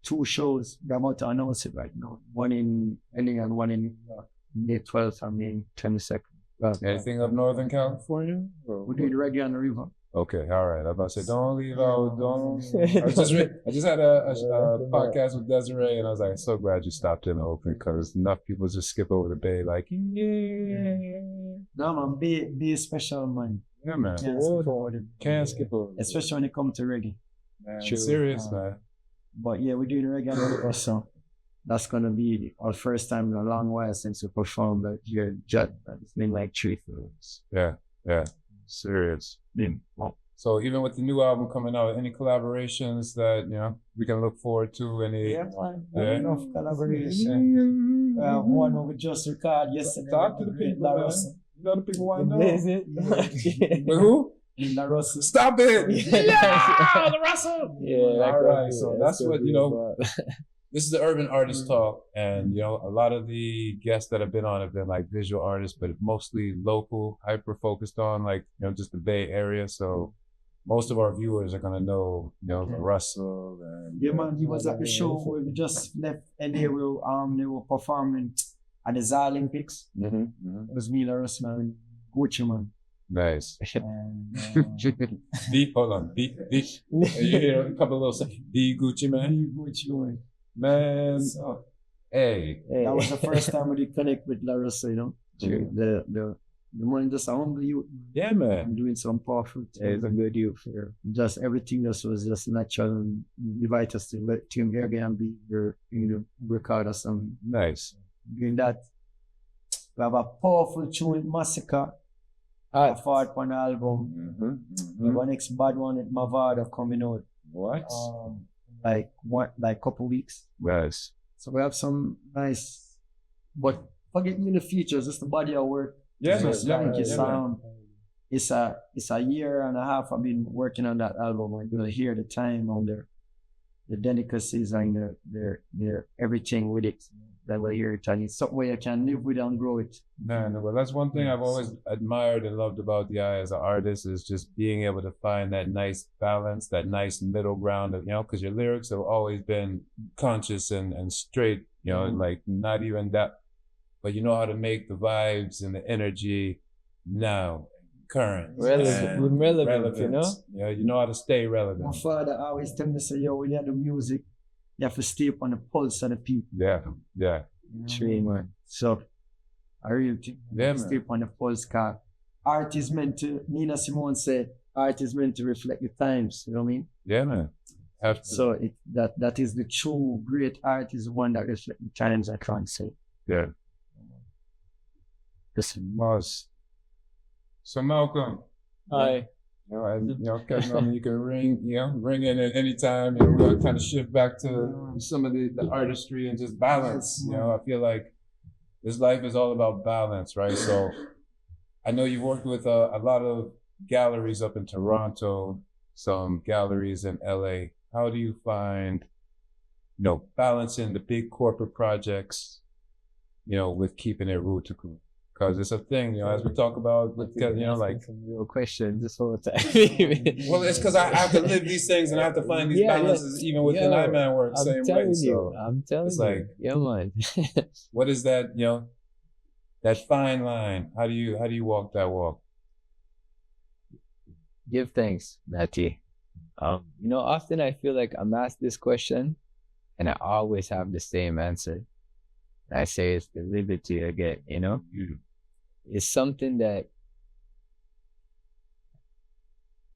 2 shows. We're about to announce it right now. One in LA and one in May 12th and May 22nd. Anything up Northern California? We're doing Reggae on the River. Okay, all right. I was about to say, don't leave out, don't. I just had a podcast with Desiree, and I was like, so glad you stopped in the open, because enough people just skip over the Bay, like, yeah. No, man, be a special, man. Yeah, man. Can't skip over. Especially when it comes to reggae. Man, serious, man. But yeah, we're doing reggae on the River, so that's gonna be our first time in a long while since we performed here at Judd. It's been like 3 years. Yeah. Serious. So even with the new album coming out, any collaborations that we can look forward to? Enough collaboration. One we just recorded yesterday. Talk to the people. La Rosa. You know the people want to know. With who? La Rosa. Stop it! Yeah, La Rosa. Yeah. All right. So that's what This is the Urban Artist Talk, and a lot of the guests that have been on have been like visual artists, but mostly local, hyper focused on just the Bay Area. So most of our viewers are gonna know Russell. And, yeah, man, he was at the show where we just left, and they were performing at the Olympics. It was me, Russell, and Gucci, man. Nice. Hold on. You hear a couple of little seconds. Gucci, man. Gucci, man. Man, hey. That was the first time we did connect with Larissa, The man just humble you. Yeah, man. I'm doing some powerful things. Yeah, it's a good youth here. Just everything was just natural, and invite us to let Team Airbnb record us some. Nice. Doing that. We have a powerful tune with Massacre. A forward on the album. We have our next bad one with Mavada coming out. What? Like couple weeks. Yes. So we have some nice, but forget the features, just the body of work. Yeah, it's a year and a half I've been working on that album. I'm gonna hear the time on the delicacies and their everything with it. that way here, and it's something where you can live with and grow it. Man, well, that's one thing I've always admired and loved about the eye as an artist is just being able to find that nice balance, that nice middle ground of, because your lyrics have always been conscious and straight, like not even that, but you know how to make the vibes and the energy now, current. Relevant, you know? Yeah, you know how to stay relevant. My father always tell me, say, yo, when you have the music, you have to stay up on the pulse of the people. Yeah. True, man. So, I really think stay up on the pulse, cause art is meant to, Nina Simone said, art is meant to reflect the times, you know what I mean? Yeah, man. Have to. So that is the true great art is the one that reflects the times, I can't say. Yeah. Listen. Boss. So Malcolm. Hi. Kevin, you can ring in at any time. We'll kind of shift back to some of the artistry and just balance. I feel like this life is all about balance, right? So I know you've worked with a lot of galleries up in Toronto, some galleries in LA. How do you find, balancing the big corporate projects, with keeping it root to root? Because it's a thing, as we talk about, like some real questions this whole time. Well, it's because I have to live these things and I have to find these balances even within I-Man work. I'm telling you, yeah, man. What is that? That fine line. How do you walk that walk? Give thanks, Matty. Often I feel like I'm asked this question, and I always have the same answer. I say it's the liberty I get. It's something that,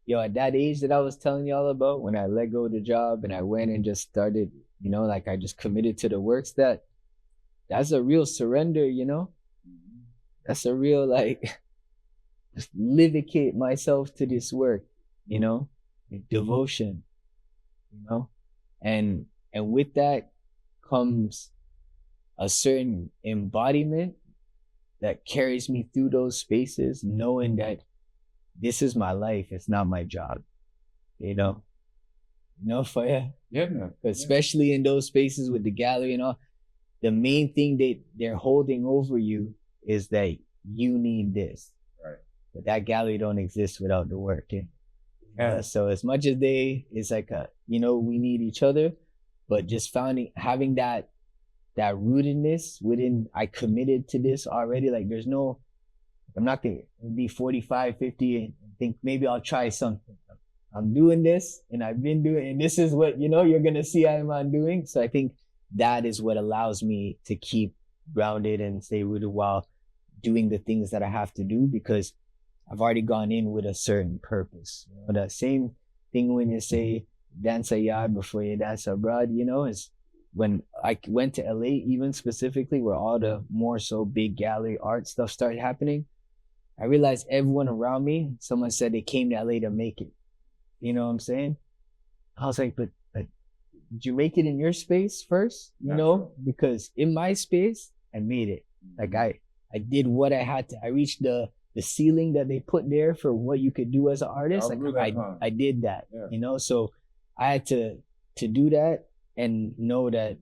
at that age that I was telling y'all about, when I let go of the job and I went and just started, like I just committed to the works, that's a real surrender, that's a real, just livicate myself to this work, devotion, and with that comes a certain embodiment that carries me through those spaces, knowing that this is my life, it's not my job, Fire? Yeah, man. Especially in those spaces with the gallery and all, the main thing that they're holding over you is that you need this. Right. But that gallery don't exist without the work. So as much as it's like we need each other, but just having that rootedness within, I committed to this already. Like I'm not gonna be 45, 50 and think maybe I'll try something. I'm doing this and I've been doing, and this is what, you're gonna see I'm doing. So I think that is what allows me to keep grounded and stay rooted while doing the things that I have to do, because I've already gone in with a certain purpose. The same thing when you say dance a yard before you dance abroad, is when I went to LA, even specifically where all the more so big gallery art stuff started happening, I realized everyone around me, someone said they came to LA to make it. You know what I'm saying? I was like, but did you make it in your space first? Because in my space, I made it. Like I did what I had to. I reached the ceiling that they put there for what you could do as an artist. I did that, so I had to do that and know that,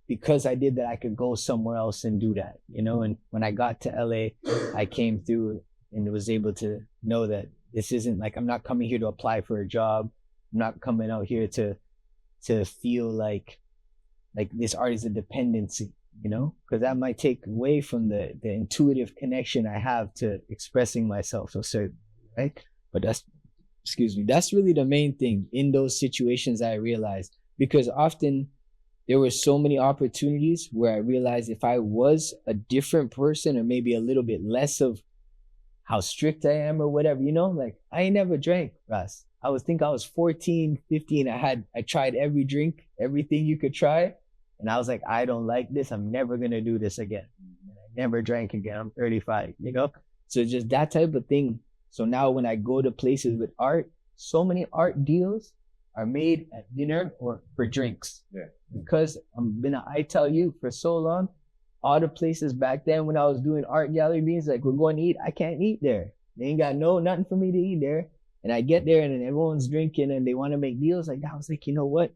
because I did that, I could go somewhere else and do that, and when I got to LA, I came through and was able to know that this isn't like, I'm not coming here to apply for a job. I'm not coming out here to feel like this art is a dependency, because that might take away from the intuitive connection I have to expressing myself. So, right? But that's really the main thing in those situations I realized, because often there were so many opportunities where I realized if I was a different person, or maybe a little bit less of how strict I am or whatever, like I ain't never drank, Russ. I was 14, 15. I tried every drink, everything you could try. And I was like, I don't like this. I'm never going to do this again. And I never drank again. I'm 35, So just that type of thing. So now when I go to places with art, so many art deals are made at dinner or for drinks. Yeah. Because I tell you for so long, all the places back then when I was doing art gallery meetings, like we're going to eat, I can't eat there. They ain't got nothing for me to eat there. And I get there and then everyone's drinking and they want to make deals like that. I was like, you know what?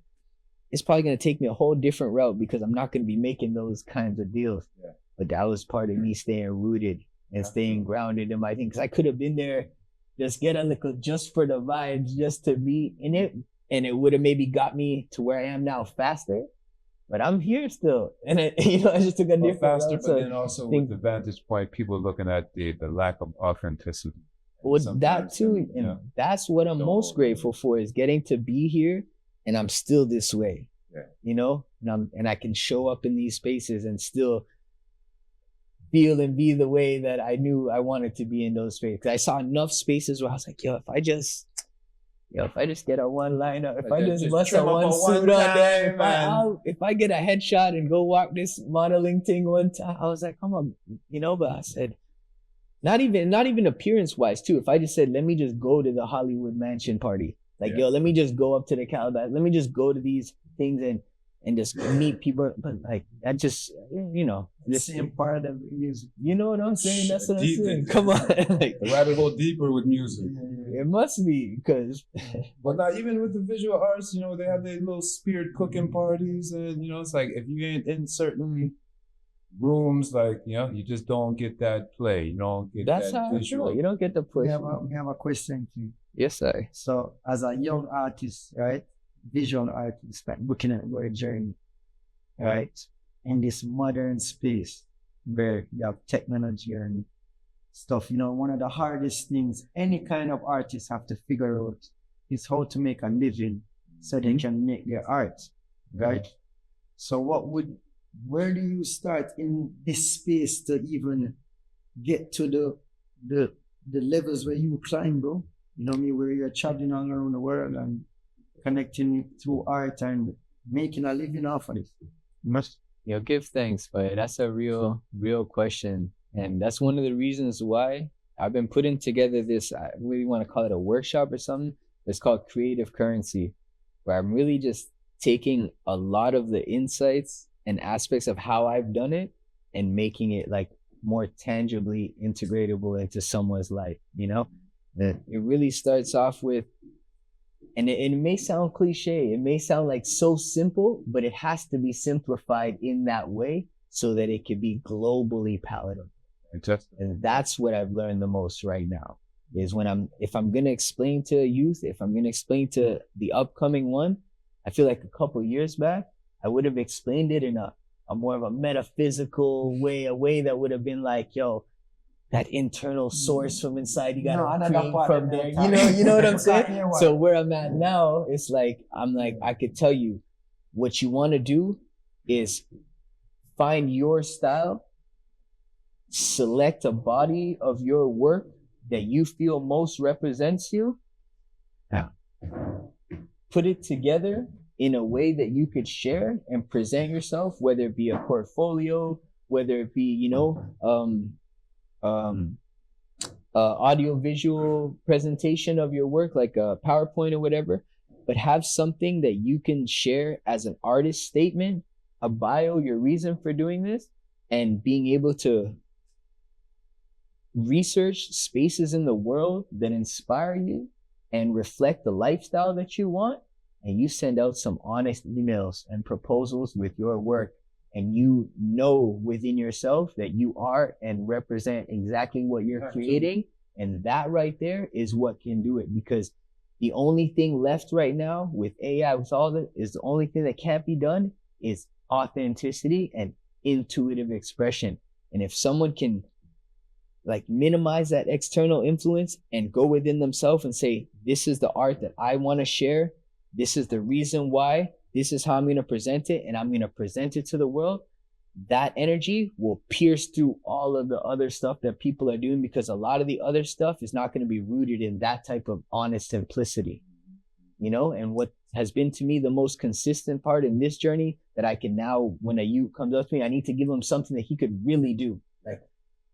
it's probably going to take me a whole different route because I'm not going to be making those kinds of deals. Yeah. But that was part of me staying rooted and staying grounded in my thing. Because I could have been there, just get a little, just for the vibes, just to be in it. And it would have maybe got me to where I am now faster. But I'm here still. And I just took a different faster, route. but then also with the vantage point, people looking at the lack of authenticity. Well, that too. And that's what I'm most grateful for, is getting to be here. And I'm still this way, and I can show up in these spaces and still feel and be the way that I knew I wanted to be in those spaces. 'Cause I saw enough spaces where I was like, if I just get a one liner, if I just bust a one suit on there, if I get a headshot and go walk this modeling thing one time, I was like, come on, but I said, not even appearance wise too. If I just said, let me just go to the Hollywood mansion party. Like, let me just go up to the Calabash. Let me just go to these things and just meet people. But like, that just, the same part of music. You know what I'm saying? That's what I'm saying. Come on. Like, the rabbit hole deeper with music. It must be, because. But not even with the visual arts, they have their little spirit cooking parties. And, it's like, if you ain't in certain rooms, like, you just don't get that play. You don't get That's that how visual. You don't get the push. We have a question to you. Yes, sir. So, as a young artist, right, visual artist, like looking at your journey, right, in this modern space where you have technology and stuff, one of the hardest things any kind of artist have to figure out is how to make a living so they can make their art, right? So, where do you start in this space to even get to the levels where you climb, bro? Where you're traveling all around the world and connecting through art and making a living off of it. Give thanks, but that's a real question. And that's one of the reasons why I've been putting together this, I really want to call it a workshop or something. It's called Creative Currency, where I'm really just taking a lot of the insights and aspects of how I've done it and making it like more tangibly integratable into someone's life, It really starts off with, and it may sound cliche, it may sound like so simple, but it has to be simplified in that way so that it can be globally palatable. And that's what I've learned the most right now, is if I'm going to explain to youth, if I'm going to explain to the upcoming one, I feel like a couple years back, I would have explained it in a more of a metaphysical way, a way that would have been like, that internal source from inside, you gotta create from there. You know what I'm saying? So where I'm at now, it's like, I could tell you what you want to do is find your style, select a body of your work that you feel most represents you. Yeah. Put it together in a way that you could share and present yourself, whether it be a portfolio, whether it be, audio visual presentation of your work, like a PowerPoint or whatever, but have something that you can share as an artist statement, a bio, your reason for doing this, and being able to research spaces in the world that inspire you and reflect the lifestyle that you want, and you send out some honest emails and proposals with your work, and you know within yourself that you are and represent exactly what you're creating. And that right there is what can do it, because the only thing left right now with AI, with all that, is the only thing that can't be done is authenticity and intuitive expression. And if someone can minimize that external influence and go within themselves and say, this is the art that I want to share, this is the reason why, this is how I'm going to present it, and I'm going to present it to the world, that energy will pierce through all of the other stuff that people are doing, because a lot of the other stuff is not going to be rooted in that type of honest simplicity, and what has been to me the most consistent part in this journey, that I can now, when a youth comes up to me, I need to give him something that he could really do. Like,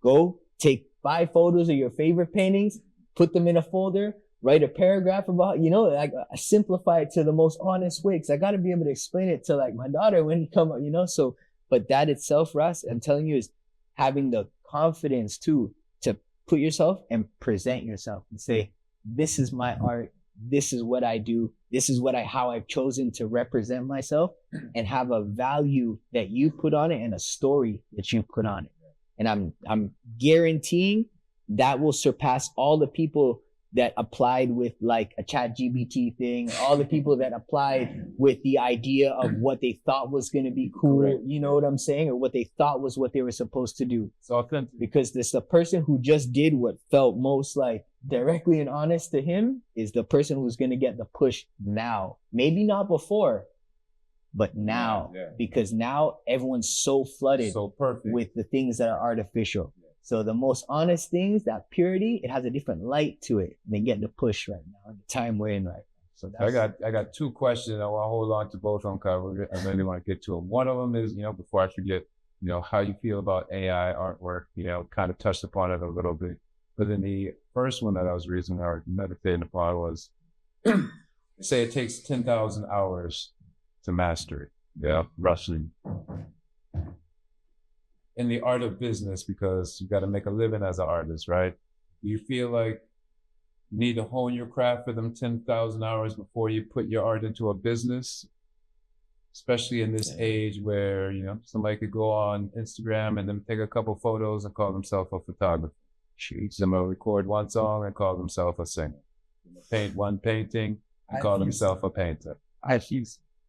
go take 5 photos of your favorite paintings, put them in a folder, write a paragraph about, I simplify it to the most honest way, because I got to be able to explain it to my daughter when he come up, so, but that itself, Ross, I'm telling you, is having the confidence too, to put yourself and present yourself and say, this is my art, this is what I do. This is how I've chosen to represent myself, and have a value that you put on it and a story that you put on it. And I'm guaranteeing that will surpass all the people that applied with like a ChatGPT thing, all the people that applied with the idea of what they thought was going to be cool. Correct. You know what I'm saying? Or what they thought was what they were supposed to do. It's authentic. Because the person who just did what felt most like directly and honest to him is the person who's going to get the push now. Maybe not before, but now. Yeah. Because now everyone's so flooded with the things that are artificial. So the most honest things, that purity, it has a different light to it. They get the push right now, the time we're in right now. So that's... I got two questions. I want to hold on to both of them because I really want to get to them. One of them is, before I forget, how you feel about AI artwork, kind of touched upon it a little bit. But then the first one that I was reading or meditating upon was, say it takes 10,000 hours to master it. Yeah, roughly. In the art of business, because you got to make a living as an artist, right? Do you feel like you need to hone your craft for them 10,000 hours before you put your art into a business? Especially in this age where, somebody could go on Instagram and then take a couple photos and call themselves a photographer. Somebody record one song and call themselves a singer. Paint one painting and call themselves a painter. I feel,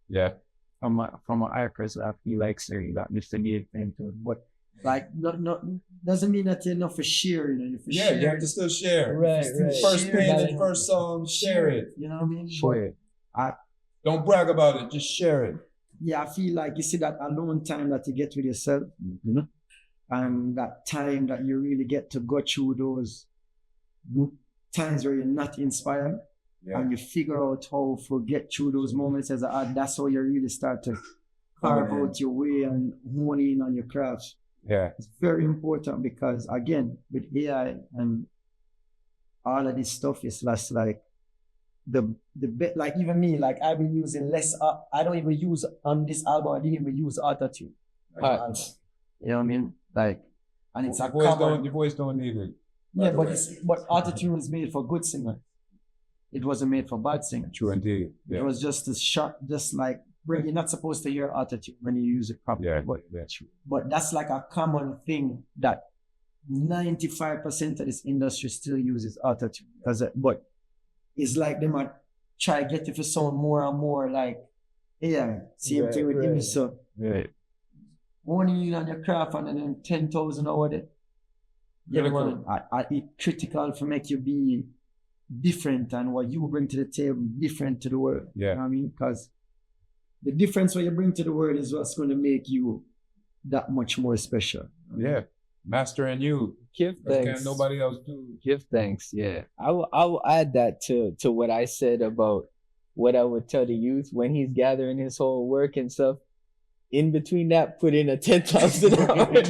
yeah. From an art perspective, I feel like saying that Mr. Neil painter, but like not doesn't mean that you're not for sharing. You have to still share. Right. First painting, first song, share it. You know what I mean? Share it. Don't brag about it, just share it. Yeah, I feel like you see that alone time that you get with yourself, and that time that you really get to go through those times where you're not inspired, and you figure out how to get through those moments as an art. That's how you really start to carve out your way and hone in on your craft. Yeah, it's very important because again, with AI and all of this stuff, it's less like the bit. Like even me, like I've been using less. I don't even use on this album. I didn't even use autotune. You know what I mean? Like, and it's your voice don't need it. Yeah, but autotune is made for good singers. It wasn't made for bad singers. True indeed. Yeah. It was just a shot, just like you're not supposed to hear autotune when you use it properly. Yeah, true. But that's like a common thing that 95% of this industry still uses autotune. But it's like they might try to get you to sound more and more like AI. Same thing with image. So owning on your craft and then 10,000 hours there. It's critical to make you be different, and what you bring to the table different to the world. Yeah. You know what I mean? Because the difference what you bring to the world is what's going to make you that much more special. Yeah. Master and you. Give thanks. Can't nobody else do. Give thanks. Yeah. I will add that to what I said about what I would tell the youth when he's gathering his whole work and stuff. In between that, put in a 10,000 hours.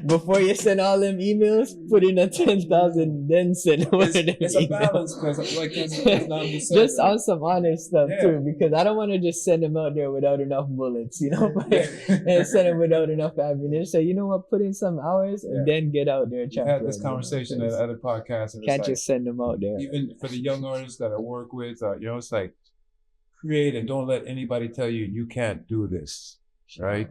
Before you send all them emails, put in a 10,000, then send over them It's a balance, because like it's not just on some honest stuff too, because I don't want to just send them out there without enough bullets, and send them without enough ammunition. So you know what, put in some hours and then get out there. We had this conversation at other podcasts. Can't just send them out there. Even for the young artists that I work with, it's like create and don't let anybody tell you you can't do this. Right?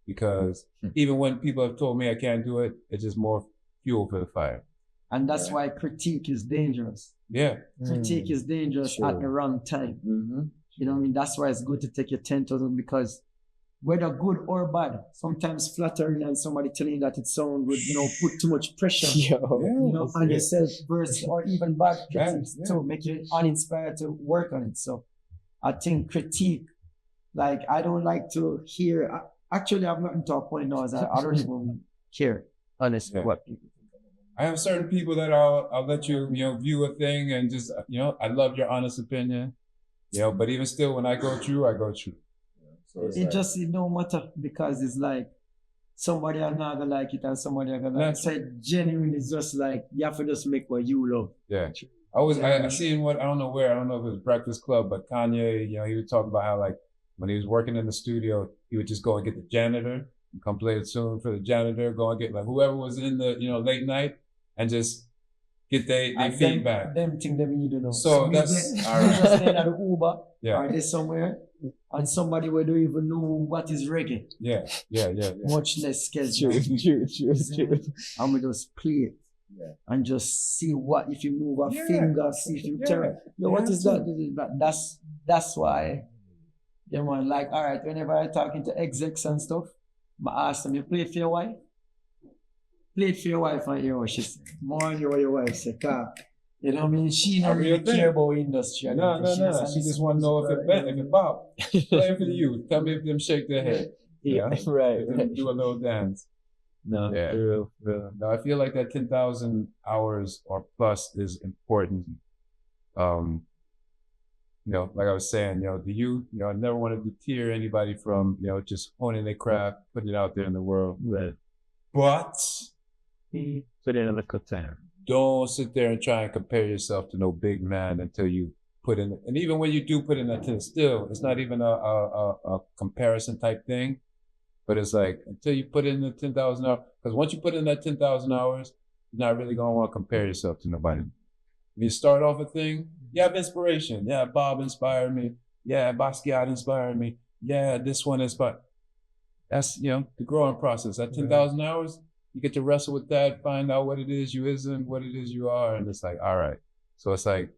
Because even when people have told me I can't do it, it's just more fuel for the fire. And that's why critique is dangerous. Yeah. Critique is dangerous at the wrong time. You know what I mean? That's why it's good to take your 10,000, because whether good or bad, sometimes flattering and somebody telling you that it sounds good, put too much pressure on yourself versus, or even bad critiques to make you uninspired to work on it. So I think critique, like, I don't like to hear. Actually, I've gotten to a point now as I don't even care, honestly, what people think. I have certain people that I'll let you, view a thing and just, I love your honest opinion, but even still, when I go through. So it don't matter, because it's like somebody are not gonna like it and somebody are gonna like it. So it genuinely is just like, you have to just make what you love. Yeah. I seen I don't know if it was Breakfast Club, but Kanye, he would talk about how, like, when he was working in the studio, he would just go and get the janitor and come play a tune for the janitor, go and get like whoever was in the, late night, and just get they And feedback. Them thing them you do know. So you that's just all right. staying at the Uber Yeah. or there's somewhere and somebody will don't even know what is reggae. Yeah. Much less schedule. True. And we just play it. Yeah. And just see what if you move a Yeah. finger, see if you turn. Yo, what is that? This is that. That's why. You know, like, all right, whenever I talking to execs and stuff, I ask them, you play it for your wife? Play it for your wife and hear what she said. More on what your wife said. You know what I mean? She don't really care about industry. No. She just want to know if it pop. Play it for the youth. Tell me if them shake their head. Yeah, right. Do a little dance. No, Yeah. true. No, I feel like that 10,000 hours or plus is important. You know, like I was saying, you know, the youth, you know, I never want to deter anybody from, you know, just honing their craft, putting it out there in the world. Right. But Put it in a container. don't sit there and try and compare yourself to no big man until you put in, and even when you do put in that 10, still, it's not even a comparison type thing, but it's like, until you put in the 10,000 hours, because once you put in that 10,000 hours, you're not really going to want to compare yourself to nobody. When you start off a thing, you have inspiration. Yeah, Bob inspired me. Yeah, Basquiat inspired me. Yeah, this one inspired. That's, you know, the growing process. At 10,000 hours, you get to wrestle with that, find out what it is you isn't, what it is you are, and it's like, all right. So it's like,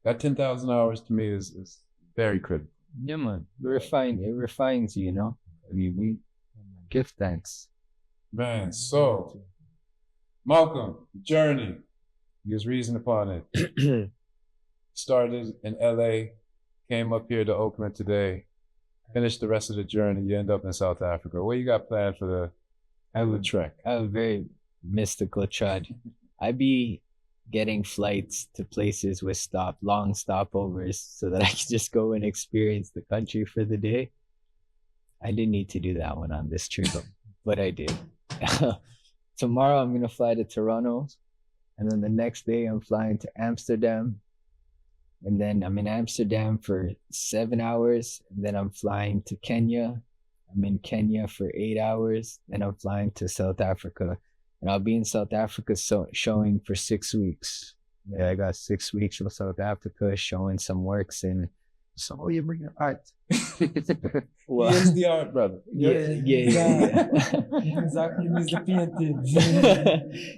that 10,000 hours to me is very critical. Yeah, man. It refines you, you know? I mean, we give thanks. Man, so, Malcolm, journey, use reason upon it. Started in LA, came up here to Oakland today, finished the rest of the journey, you end up in South Africa. What you got planned for the trek? I have a very mystical chud. I be getting flights to places with long stopovers so that I can just go and experience the country for the day. I didn't need to do that one on this trip, but I did. Tomorrow I'm gonna fly to Toronto, and then the next day I'm flying to Amsterdam. And then I'm in Amsterdam for 7 hours. And then I'm flying to Kenya. I'm in Kenya for 8 hours. Then I'm flying to South Africa. And I'll be in South Africa showing for 6 weeks. Yeah, I got 6 weeks from South Africa showing some works in. So you bring art. Well, here's the art, brother. Yeah. Exactly, he's the painting.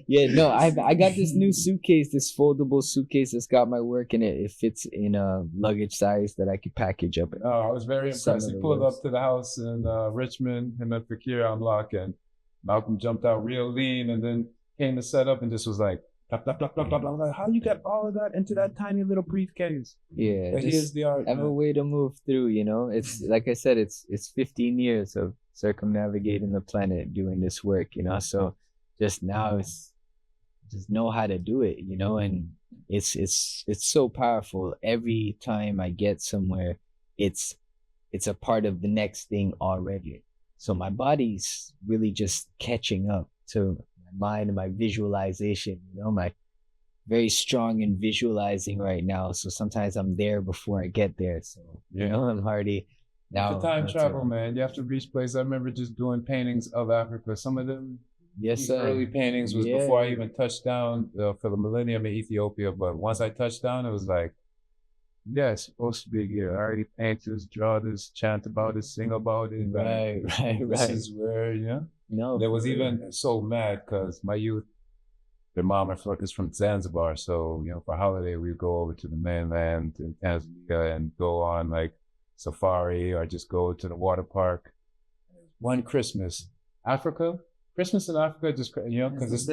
Yeah, no, I got this new suitcase, this foldable suitcase that's got my work in it. It fits in a luggage size that I could package up. Oh, I was very impressed. He pulled up to the house in Richmond, him and Fakir on lock, and Malcolm jumped out real lean and then came to set up and just was like, blah, blah, blah, blah, blah, blah. Like, how you got all of that into that tiny little briefcase? Yeah, but here's the art. Have a way to move through, you know? It's like I said, it's 15 years of circumnavigating the planet doing this work, you know? So just now it's just know how to do it, you know? And it's so powerful. Every time I get somewhere, it's a part of the next thing already. So my body's really just catching up to my mind and my visualization, you know, my very strong in visualizing right now. So sometimes I'm there before I get there. So, you know, I'm already now. It's a time travel, man. You have to reach places. I remember just doing paintings of Africa. Some of them, yes, sir. Early paintings was before I even touched down for the millennium in Ethiopia. But once I touched down, it was like, yeah, it's supposed to be here. I already paint this, draw this, chant about it, sing about it. Right. This is where, you know. No, there was even so mad because my youth, their mom is from Zanzibar. So, you know, for holiday, we'd go over to the mainland in Tanzania and go on like safari or just go to the water park. One Christmas, Christmas in Africa, just, you know, because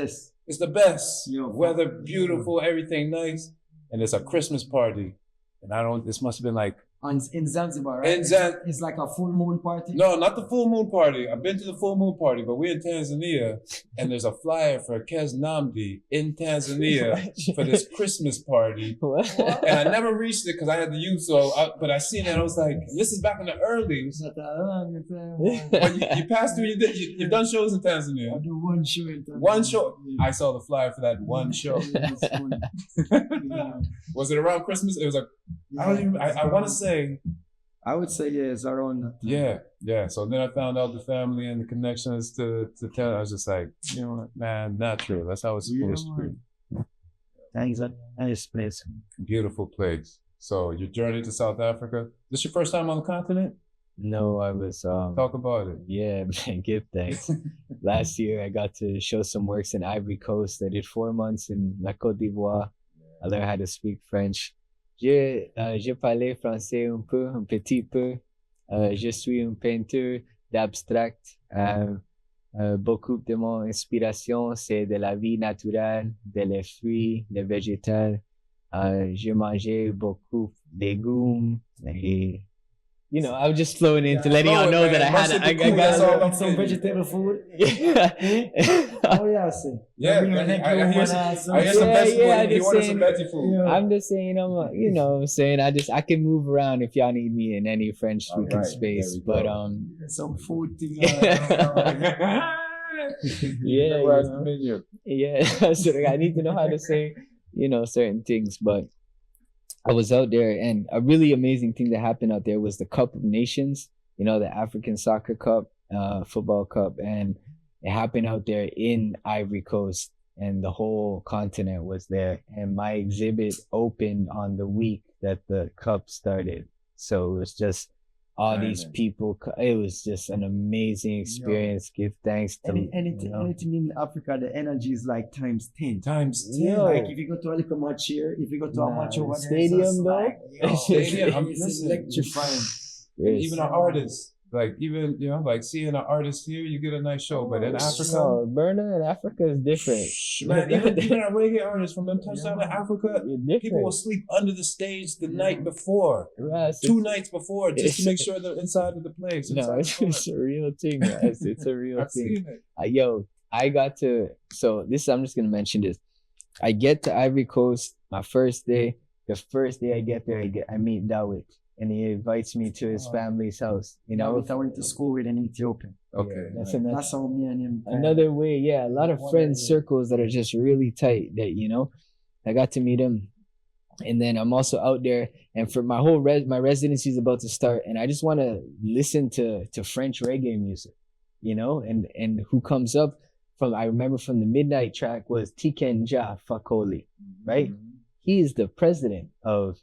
it's the best. You know, weather beautiful, everything nice. And it's a Christmas party. And this must have been like, in Zanzibar, right? It's like a full moon party? No, not the full moon party. I've been to the full moon party, but we're in Tanzania and there's a flyer for Kes Namdi in Tanzania for this Christmas party. What? And I never reached it because I had the youth, but I seen it and I was like, this is back in the early. But you passed through, you've done shows in Tanzania. I do one show in Tanzania. One show? I saw the flyer for that one show. Was it around Christmas? It was like, I want to say, I would say it's around that time. Yeah. So then I found out the family and the connections to tell. I was just like, you know what, man, not true. That's how it's supposed to be. Thanks, a nice place. Beautiful place. So your journey to South Africa. This your first time on the continent? No, I was Talk about it. yeah, man, give thanks. Last year I got to show some works in Ivory Coast. I did 4 months in La Côte d'Ivoire. I learned how to speak French. Je parlais français un petit peu. Je suis un peintre d'abstract. Beaucoup de mon inspiration, c'est de la vie naturelle, des fruits, des végétales. Je mangeais beaucoup de légumes. You know, I was just flowing into letting y'all know that I got some vegetable food. Yeah. Oh yeah, see. Yeah, I hear some veggie you wanted some veggie food. Yeah. I'm just saying, you know, I'm saying I can move around if y'all need me in any French speaking Alright, space. there we But go. Some food thing. yeah, yeah. So I need to know how to say, you know, certain things. But I was out there, and a really amazing thing that happened out there was the Cup of Nations, you know, the African Soccer Cup, football cup, and it happened out there in Ivory Coast, and the whole continent was there. And my exhibit opened on the week that the cup started. So it was just all these people. It was just an amazing experience. Give thanks to anything in Africa, the energy is like times 10. Times 10. Yo. Like if you go to a little match here, if you go to a match over there, stadium it's just though. like, yo, Stadium, it's listen. electrifying. And even an artist, like even, you know, like seeing an artist here, you get a nice show. But in Africa, No, Burner in Africa is different. man, even a reggae artist from them touchdown in Africa, Different. people will sleep under the stage the night before, Right, 2 nights before, just to make sure they're inside of the place. No, it's a real thing, guys. It's a real I've thing. seen it. Yo, I got to, so this, I'm just going to mention this. I get to Ivory Coast, my first day. The first day I get there, I meet Dawit, and he invites me to his family's house. You know, I went to school with an Ethiopian. Okay. That's how me and him. another way. Yeah, a lot of friends circles that are just really tight that, you know, I got to meet him. And then I'm also out there, and for my whole my residency is about to start, and I just want to listen to French reggae music, you know, and who comes up from, I remember from the midnight track was Tiken Jah Fakoly, right? He's the president of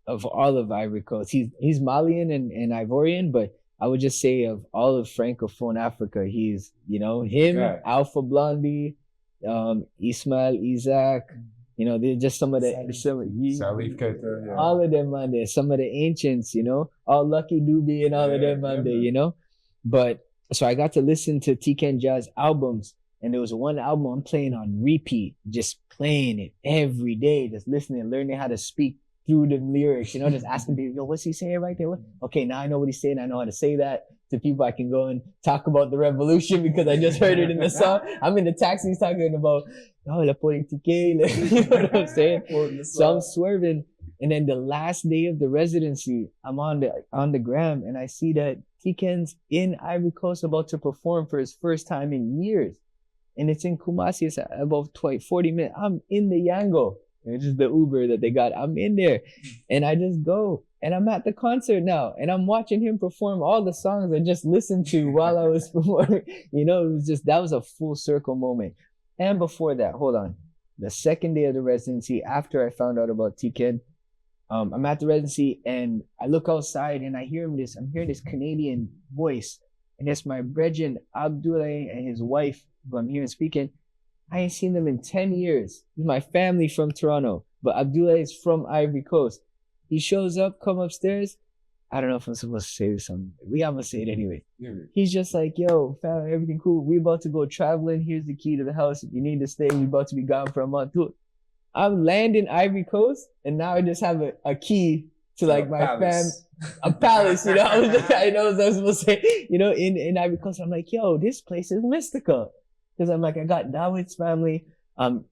all of Ivory Coast. He's Malian and Ivorian, but I would just say of all of Francophone Africa, he's, you know, him, Alpha Blondie, Ismail, Isaac, you know, they're just some of the Salif Keita, yeah. all of them on there, some of the ancients, you know, all Lucky Dube and all of them on there, you know. But so I got to listen to Tiken Jah's albums, and there was one album I'm playing on repeat, just playing it every day, just listening, learning how to speak through the lyrics, you know, just asking people, yo, what's he saying right there? Okay, now I know what he's saying. I know how to say that to people. I can go and talk about the revolution because I just heard it in the song. I'm in the taxi talking about, oh, la politique, you know what I'm saying? So I'm swerving. And then the last day of the residency, I'm on the gram, and I see that Tiken's in Ivory Coast about to perform for his first time in years. And it's in Kumasi. It's about 40 minutes. I'm in the Yango. It's just the Uber that they got. I'm in there, and I just go, and I'm at the concert now, and I'm watching him perform all the songs I just listened to while I was performing. You know, it was just, that was a full circle moment. And before that, hold on, the second day of the residency, after I found out about Tiken, I'm at the residency, and I look outside, and I'm hearing this Canadian voice, and it's my brethren Abdoulaye and his wife, who I'm hearing speaking. I ain't seen them in 10 years. This is my family from Toronto, but Abdullah is from Ivory Coast. He shows up, come upstairs. I don't know if I'm supposed to say this. I'm gonna say it anyway. He's just like, yo, family, everything cool. We about to go traveling. Here's the key to the house. If you need to stay, we about to be gone for a month. Dude, I'm landing Ivory Coast, and now I just have a key to like my palace. a palace, you know. I know what I was supposed to say, you know, in Ivory Coast. I'm like, yo, this place is mystical. Because I'm like, I got Dawit's family. I'm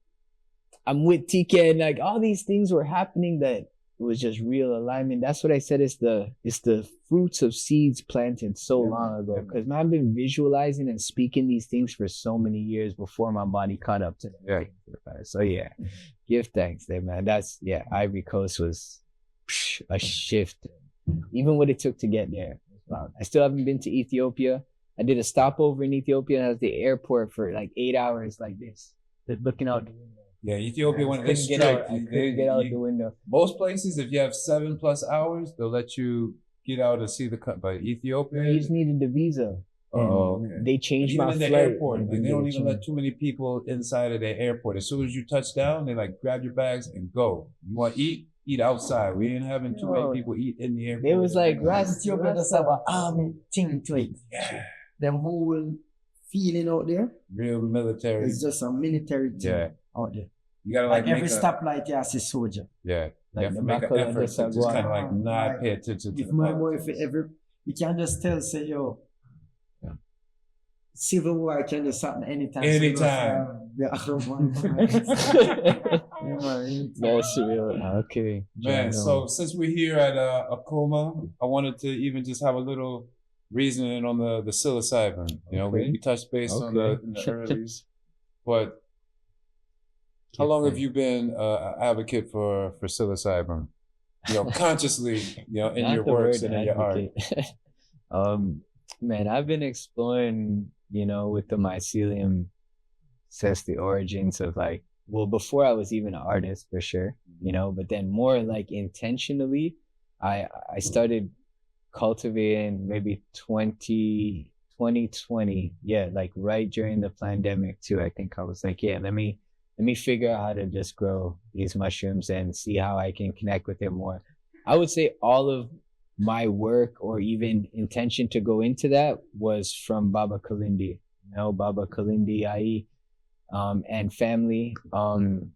with TK, and like all these things were happening that was just real alignment. That's what I said. It's the fruits of seeds planted so long ago. Because man, I've been visualizing and speaking these things for so many years before my body caught up to them. Yeah. So yeah, give thanks there, man. Ivory Coast was a shift. Even what it took to get there. I still haven't been to Ethiopia. I did a stopover in Ethiopia, and I was at the airport for like 8 hours like this, looking out. Yeah, Ethiopia when Couldn't it's get strict. out. I couldn't get out the window. Most places, if you have 7+ hours, they'll let you get out and see the cut. But Ethiopia, I just needed a visa. oh, okay. They changed Even my in the flight. airport, like, they don't even let too many people inside of the airport. As soon as you touch down, they like grab your bags and go. You want to eat outside. We ain't having too many people eat in the airport. They was like, Ethiopia just have an army thing to it. Yeah. Them whole feeling out there Real military. is just a military thing out there. You gotta Like like every make stoplight, you see soldier. yeah. Like You have the to make an Malcolm-Emilio effort to just Saguan. kind of like not pay attention to If the my boy, politics. you can just tell, say, yo, Civil War can just happen anytime. Anytime. That's real. Okay. Man, so since we're here at Akoma, I wanted to even just have a little reasoning on the psilocybin. You know, Okay. we touched base on Okay. in the earlies, but how long have you been an advocate for psilocybin? You know, consciously, you know, in Not your the works word and in your art. advocate. Man, I've been exploring, you know, with the mycelium, says the origins of like, well, before I was even an artist for sure, you know, but then more like intentionally, I started cultivating maybe 2020, yeah, like right during the pandemic too. I think I was like, yeah, let me figure out how to just grow these mushrooms and see how I can connect with it more. I would say all of my work or even intention to go into that was from Baba Kalindi, you know, Baba Kalindi IE, and family,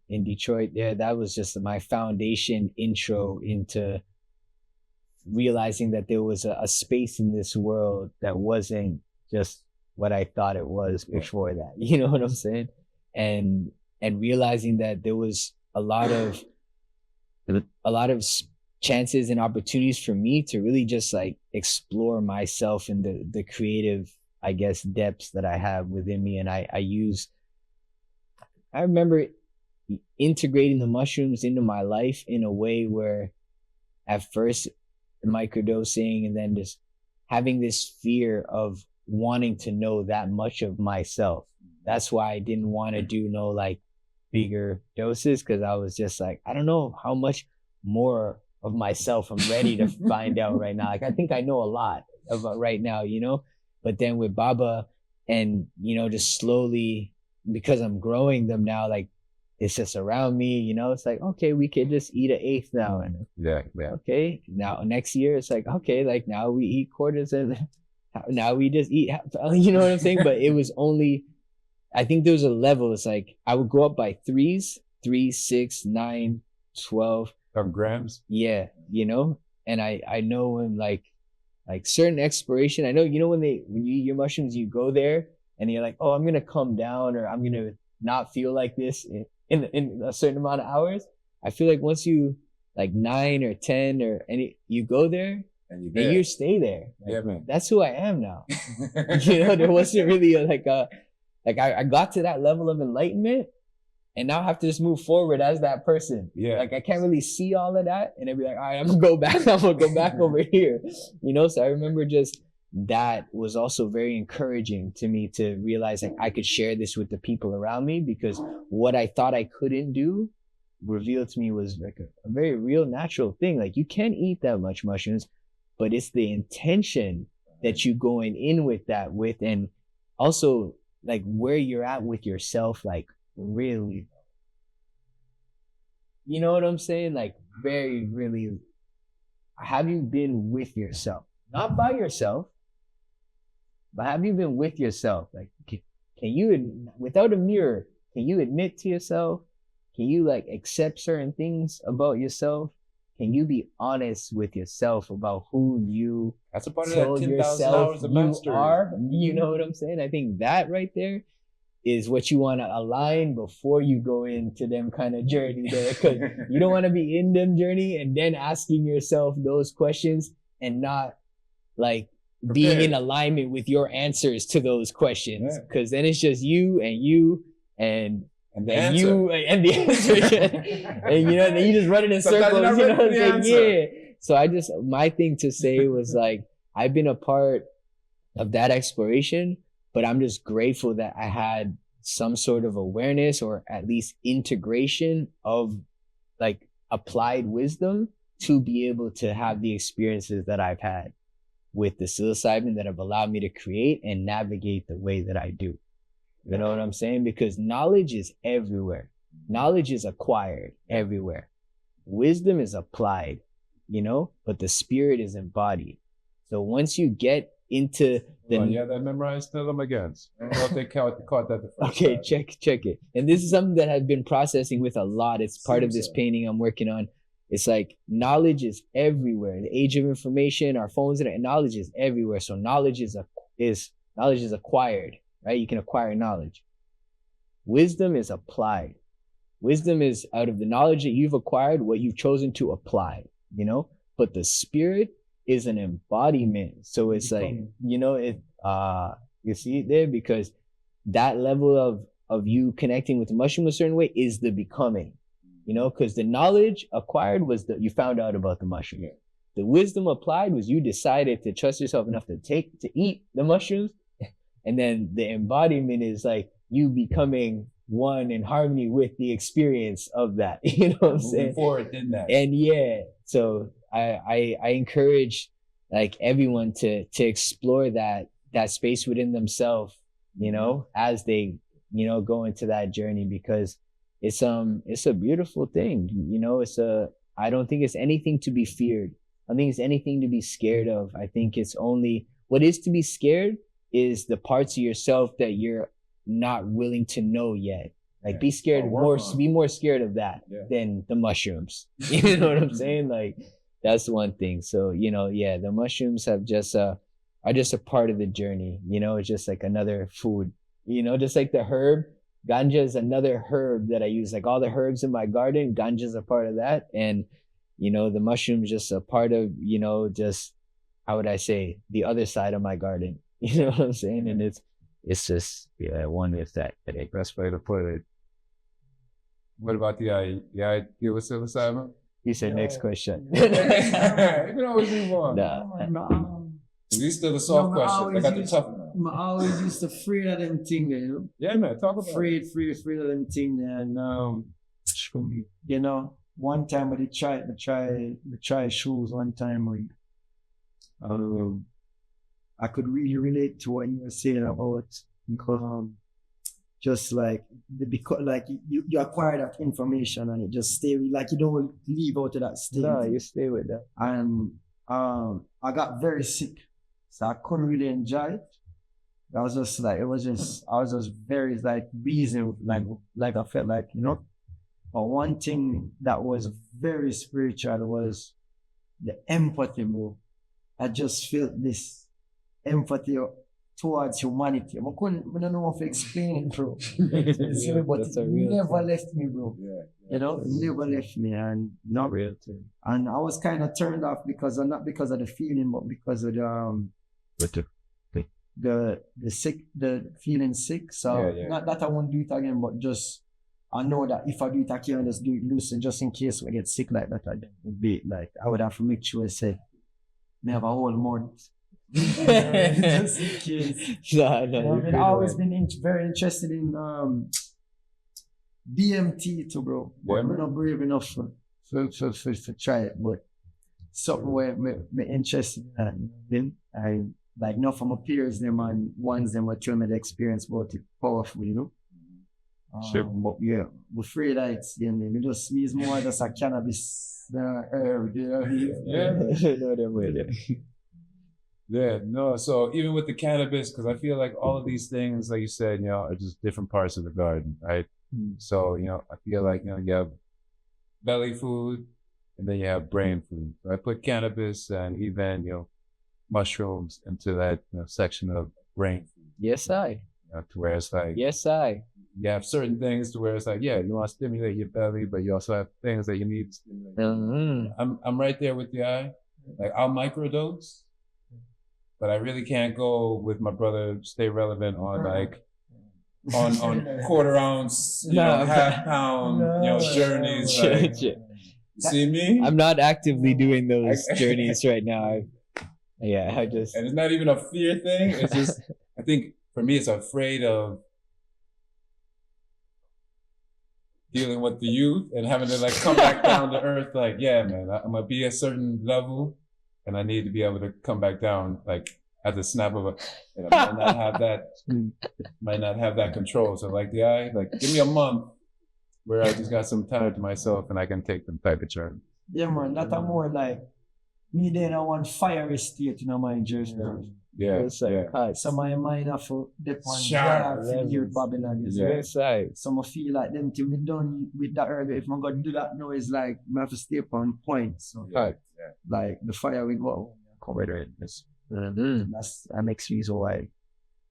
in Detroit. Yeah, that was just my foundation intro into realizing that there was a space in this world that wasn't just what I thought it was before that. You know what I'm saying? And realizing that there was a lot of chances and opportunities for me to really just like explore myself in the creative, I guess, depths that I have within me. And I remember integrating the mushrooms into my life in a way where at first microdosing and then just having this fear of wanting to know that much of myself. That's why I didn't want to do no like bigger doses, because I was just like, I don't know how much more of myself I'm ready to find out right now. Like I think I know a lot about right now, you know, but then with Baba and, you know, just slowly, because I'm growing them now, like it's just around me, you know, it's like, okay, we could just eat an eighth now. And Yeah. okay, now next year it's like, okay, like now we eat quarters and now we just eat, you know what I'm saying? But it was only, I think there was a level. It's like I would go up by 3s, 3, 6, 9, 12. Grams. Yeah, you know, and I know when like certain expiration, I know, you know, when you eat your mushrooms, you go there and you're like, oh, I'm going to come down or I'm going to not feel like this in a certain amount of hours. I feel like once you like 9 or 10 or any, you go there and you stay there. Like, Yeah, man. that's who I am now. You know, there wasn't really I got to that level of enlightenment and now I have to just move forward as that person. Yeah. Like I can't really see all of that and I'd be like, all right, I'm gonna go back over here. You know, so I remember just that was also very encouraging to me to realize like I could share this with the people around me, because what I thought I couldn't do revealed to me was like a very real natural thing. Like you can eat that much mushrooms, but it's the intention that you going in with that with, and also like where you're at with yourself, like really, you know what I'm saying? Like very, really, have you been with yourself? Not by yourself, but have you been with yourself? Like, can you, without a mirror, can you admit to yourself? Can you like accept certain things about yourself? Can you be honest with yourself about who you That's a part of told that 10,000 yourself hours of you mastery. are? You know what I'm saying? I think that right there is what you want to align before you go into them kind of journey there, because you don't want to be in them journey and then asking yourself those questions and not like being in alignment with your answers to those questions, because then it's just you and the answer. you and the answer. And you know, then you just running in Sometimes circles, you're you not know, ready for the like, yeah. So my thing to say was like, I've been a part of that exploration, but I'm just grateful that I had some sort of awareness or at least integration of like applied wisdom to be able to have the experiences that I've had with the psilocybin that have allowed me to create and navigate the way that I do. You know what I'm saying? Because knowledge is everywhere. Knowledge is acquired everywhere. Wisdom is applied, but the spirit is embodied. So once you get into the... yeah, that memorized? Tell them again. I don't know if they caught that the first Okay, time. check it. And this is something that I've been processing with a lot. It's part of this painting I'm working on. It's like knowledge is everywhere. The age of information, our phones, and knowledge is everywhere. So knowledge is acquired, right? You can acquire knowledge. Wisdom is applied. Wisdom is out of the knowledge that you've acquired, what you've chosen to apply, But the spirit is an embodiment. So it's like, you see it there, because that level of you connecting with the mushroom a certain way is the becoming, because the knowledge acquired was you found out about the mushroom. Yeah. The wisdom applied was you decided to trust yourself enough to eat the mushrooms. And then the embodiment is like you becoming one in harmony with the experience of that. You know what I'm saying? Moving forward in that. And so I encourage like everyone to explore that space within themselves, as they, go into that journey, because it's a beautiful thing. I don't think it's anything to be feared. I don't think it's anything to be scared of. I think it's only what is to be scared is the parts of yourself that you're not willing to know yet. Like be scared be more scared of that than the mushrooms. You know what I'm saying? Like that's one thing. So, the mushrooms are just a part of the journey. It's just like another food, just like the herb. Ganja is another herb that I use. Like all the herbs in my garden, ganja is a part of that. And, the mushroom is just a part of, just, how would I say, the other side of my garden. You know what I'm saying? And it's just, one with that. Best way to put it. What about the idea with psilocybin? He said, next question. You can always move on. Nah. These still the soft questions. I got the tough one. I always used to afraid of them things, Yeah, man. Talk about afraid of them things. And, one time I did try shoes one time when I could really relate to what you were saying about just like you acquire that information and it just stay like you don't leave out of that state. No, you stay with that. And I got very sick, so I couldn't really enjoy it. I was just very like busy, like I felt like, But one thing that was very spiritual was the empathy, bro. I just felt this empathy towards humanity. I don't know how to explain it, bro. But it never left me, bro. It never left me, and not real. And I was kind of turned off not because of the feeling, but because of the feeling sick. So not that I won't do it again, but just I know that if I do it, I can't just do it loose, just in case we get sick like that. I would be like, I would have to make sure I say, I have a whole month. Just in case. I've always been very interested in DMT too, bro. But I'm not brave enough to try it. But something where I'm interested in. I like enough of my peers, them and ones them were telling me the experience about it powerful, Sure. But yeah, we're afraid that it's means more just a cannabis herb, Yeah, no. So even with the cannabis, because I feel like all of these things, like you said, are just different parts of the garden, right? So I feel like you have belly food, and then you have brain food. So I put cannabis and even mushrooms into that section of brain food. Yes, I. To where it's like you have certain things to where it's like, you want to stimulate your belly, but you also have things that you need to stimulate. Mm-hmm. I'm right there with the eye. Like I'll microdose, but I really can't go with my brother, stay relevant on on quarter ounce, half pound, journeys. Like, you see me? I'm not actively doing those journeys right now. I just. And it's not even a fear thing. It's just, I think for me, it's afraid of dealing with the youth and having to like come back down to earth. Like, yeah, man, I'm gonna be a certain level, and I need to be able to come back down like at the snap of a. And I might not have that control. So like, give me a month where I just got some time to myself and I can take them type of charge. Yeah, man, that are more like me then I want fiery state in my just Yeah, So my mind have to depend Sharp on you Babylon. Yeah. So I feel like them to be done with that earlier. If I'm gonna do that now, it's like I have to stay on point. So like the fire will go cover it. That makes reason why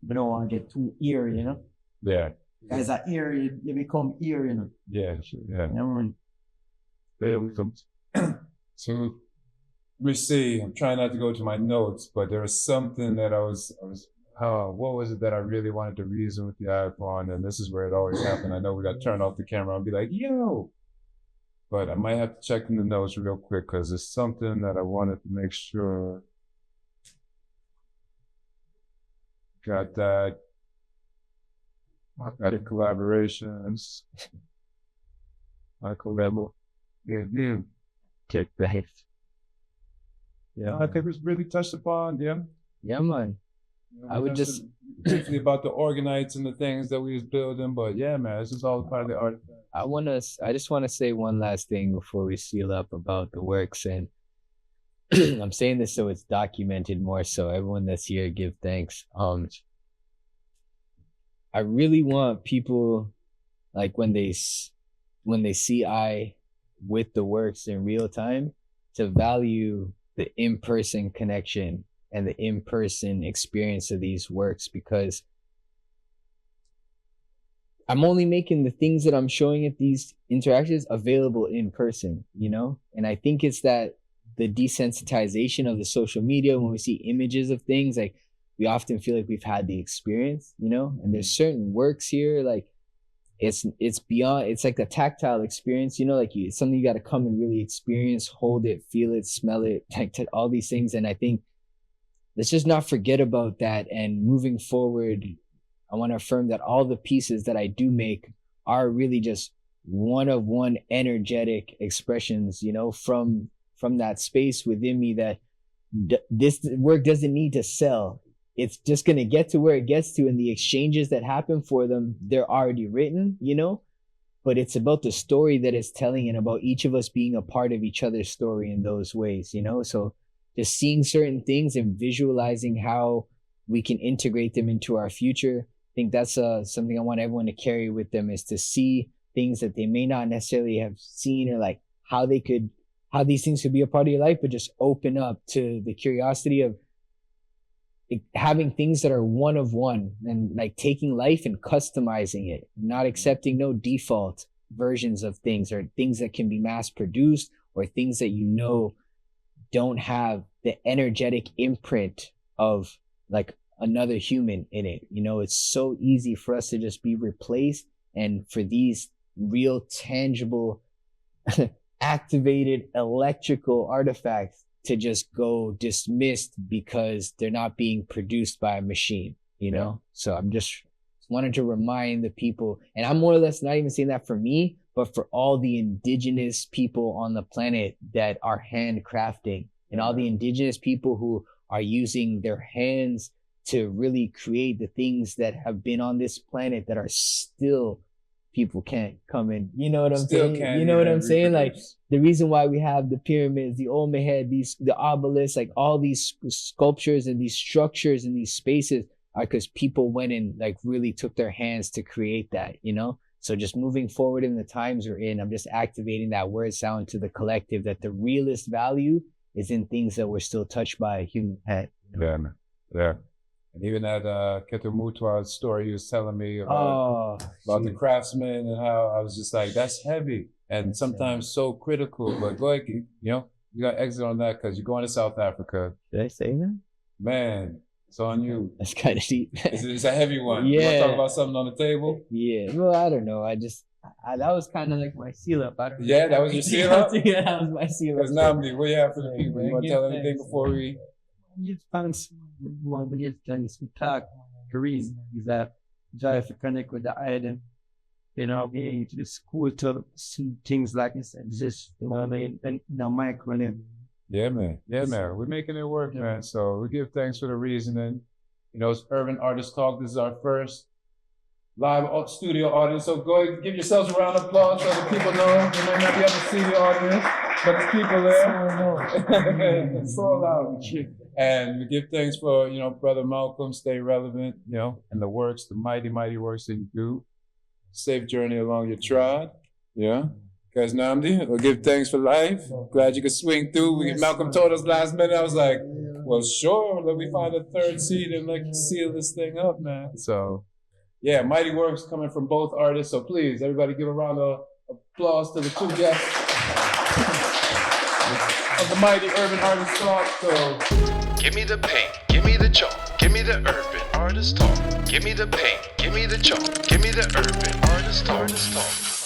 we don't want to get too eerie, you know? Yeah. Guys are eerie, you become eerie, you know? Yeah, sure. Yeah. So let me see. I'm trying not to go to my notes, but there was something that what was it that I really wanted to reason with the iPhone? And this is where it always happened. I know we got to turn off the camera and be like, yo. But I might have to check in the notes real quick because there's something that I wanted to make sure. Got that. Got the collaborations. Michael Rebel. Yeah. Check the head. Yeah, I think it was really touched upon. Yeah. Yeah, man. I would just briefly about the organites and the things that we was building, but yeah, man, this is all part of the art. I just want to say one last thing before we seal up about the works, and I'm saying this so it's documented more, so everyone that's here give thanks. I really want people, like when they see I with the works in real time, to value the in-person connection and the in-person experience of these works, because I'm only making the things that I'm showing at these interactions available in person, you know? And I think it's that the desensitization of the social media, when we see images of things, like we often feel like we've had the experience, you know? And there's certain works here, like it's beyond, it's like a tactile experience, you know, like it's something you got to come and really experience, hold it, feel it, smell it, all these things. And I think let's just not forget about that. And moving forward, I want to affirm that all the pieces that I do make are really just one-of-one energetic expressions, you know, from that space within me, that this work doesn't need to sell. It's just going to get to where it gets to, and the exchanges that happen for them, they're already written, you know, but it's about the story that it's telling and about each of us being a part of each other's story in those ways, you know? So just seeing certain things and visualizing how we can integrate them into our future. I think that's something I want everyone to carry with them, is to see things that they may not necessarily have seen, or like how these things could be a part of your life, but just open up to the curiosity of having things that are one of one, and like taking life and customizing it, not accepting no default versions of things, or things that can be mass produced, or things that, you know, don't have the energetic imprint of like another human in it. You know, it's so easy for us to just be replaced, and for these real tangible activated electrical artifacts to just go dismissed because they're not being produced by a machine, you know? So I'm just wanted to remind the people, and I'm more or less not even saying that for me, but for all the indigenous people on the planet that are handcrafting, and all the indigenous people who are using their hands to really create the things that have been on this planet that are still, people can't come in. You know what I'm saying? You know what I'm saying? Like the reason why we have the pyramids, the Olmehad, the obelisks, like all these sculptures and these structures and these spaces are because people went and like really took their hands to create that, you know? So just moving forward in the times we're in, I'm just activating that word sound to the collective, that the realest value is in things that were still touched by a human hand. Yeah, man. Yeah. And even that Ketumutwa story he was telling me about the craftsmen, and how I was just like, that's heavy and sometimes so critical. But go ahead, you know, you got to exit on that because you're going to South Africa. Did I say that? Man, it's on you. That's kind of deep. It's a heavy one. Yeah. You want to talk about something on the table? Yeah. Well, I don't know. That was kind of like my seal up. Yeah, that was your seal up? Yeah, that was my seal up. Because Namdi, what do you have for the people? You want to tell anything before we... Just bounce one of these things we talk. The reason is that try to connect with the item You know, it's cool to see things like this exist, you know what I mean, in the micro level. Yeah, man. Yeah, man. We're making it work, man. So we give thanks for the reasoning. You know, it's Urban Artist Talk. This is our first live studio audience. So go ahead and give yourselves a round of applause so the people know. You might not be able to see the audience, but there's people there. It's so loud. And we give thanks for, you know, Brother Malcolm, stay relevant, you know, and the works, the mighty, mighty works that you do. Safe journey along your trod. Yeah. Guys, Namdi, we'll give thanks for life. Glad you could swing through. Malcolm told us last minute. I was like, well, sure. Let me find a third seat and like seal this thing up, man. So, yeah, mighty works coming from both artists. So please, everybody, give a round of applause to the two guests of the mighty Urban Artist Talk. So, Give me the paint, give me the chalk, give me the Urban Artist Talk. Give me the paint, give me the chalk, give me the Urban Artist Talk.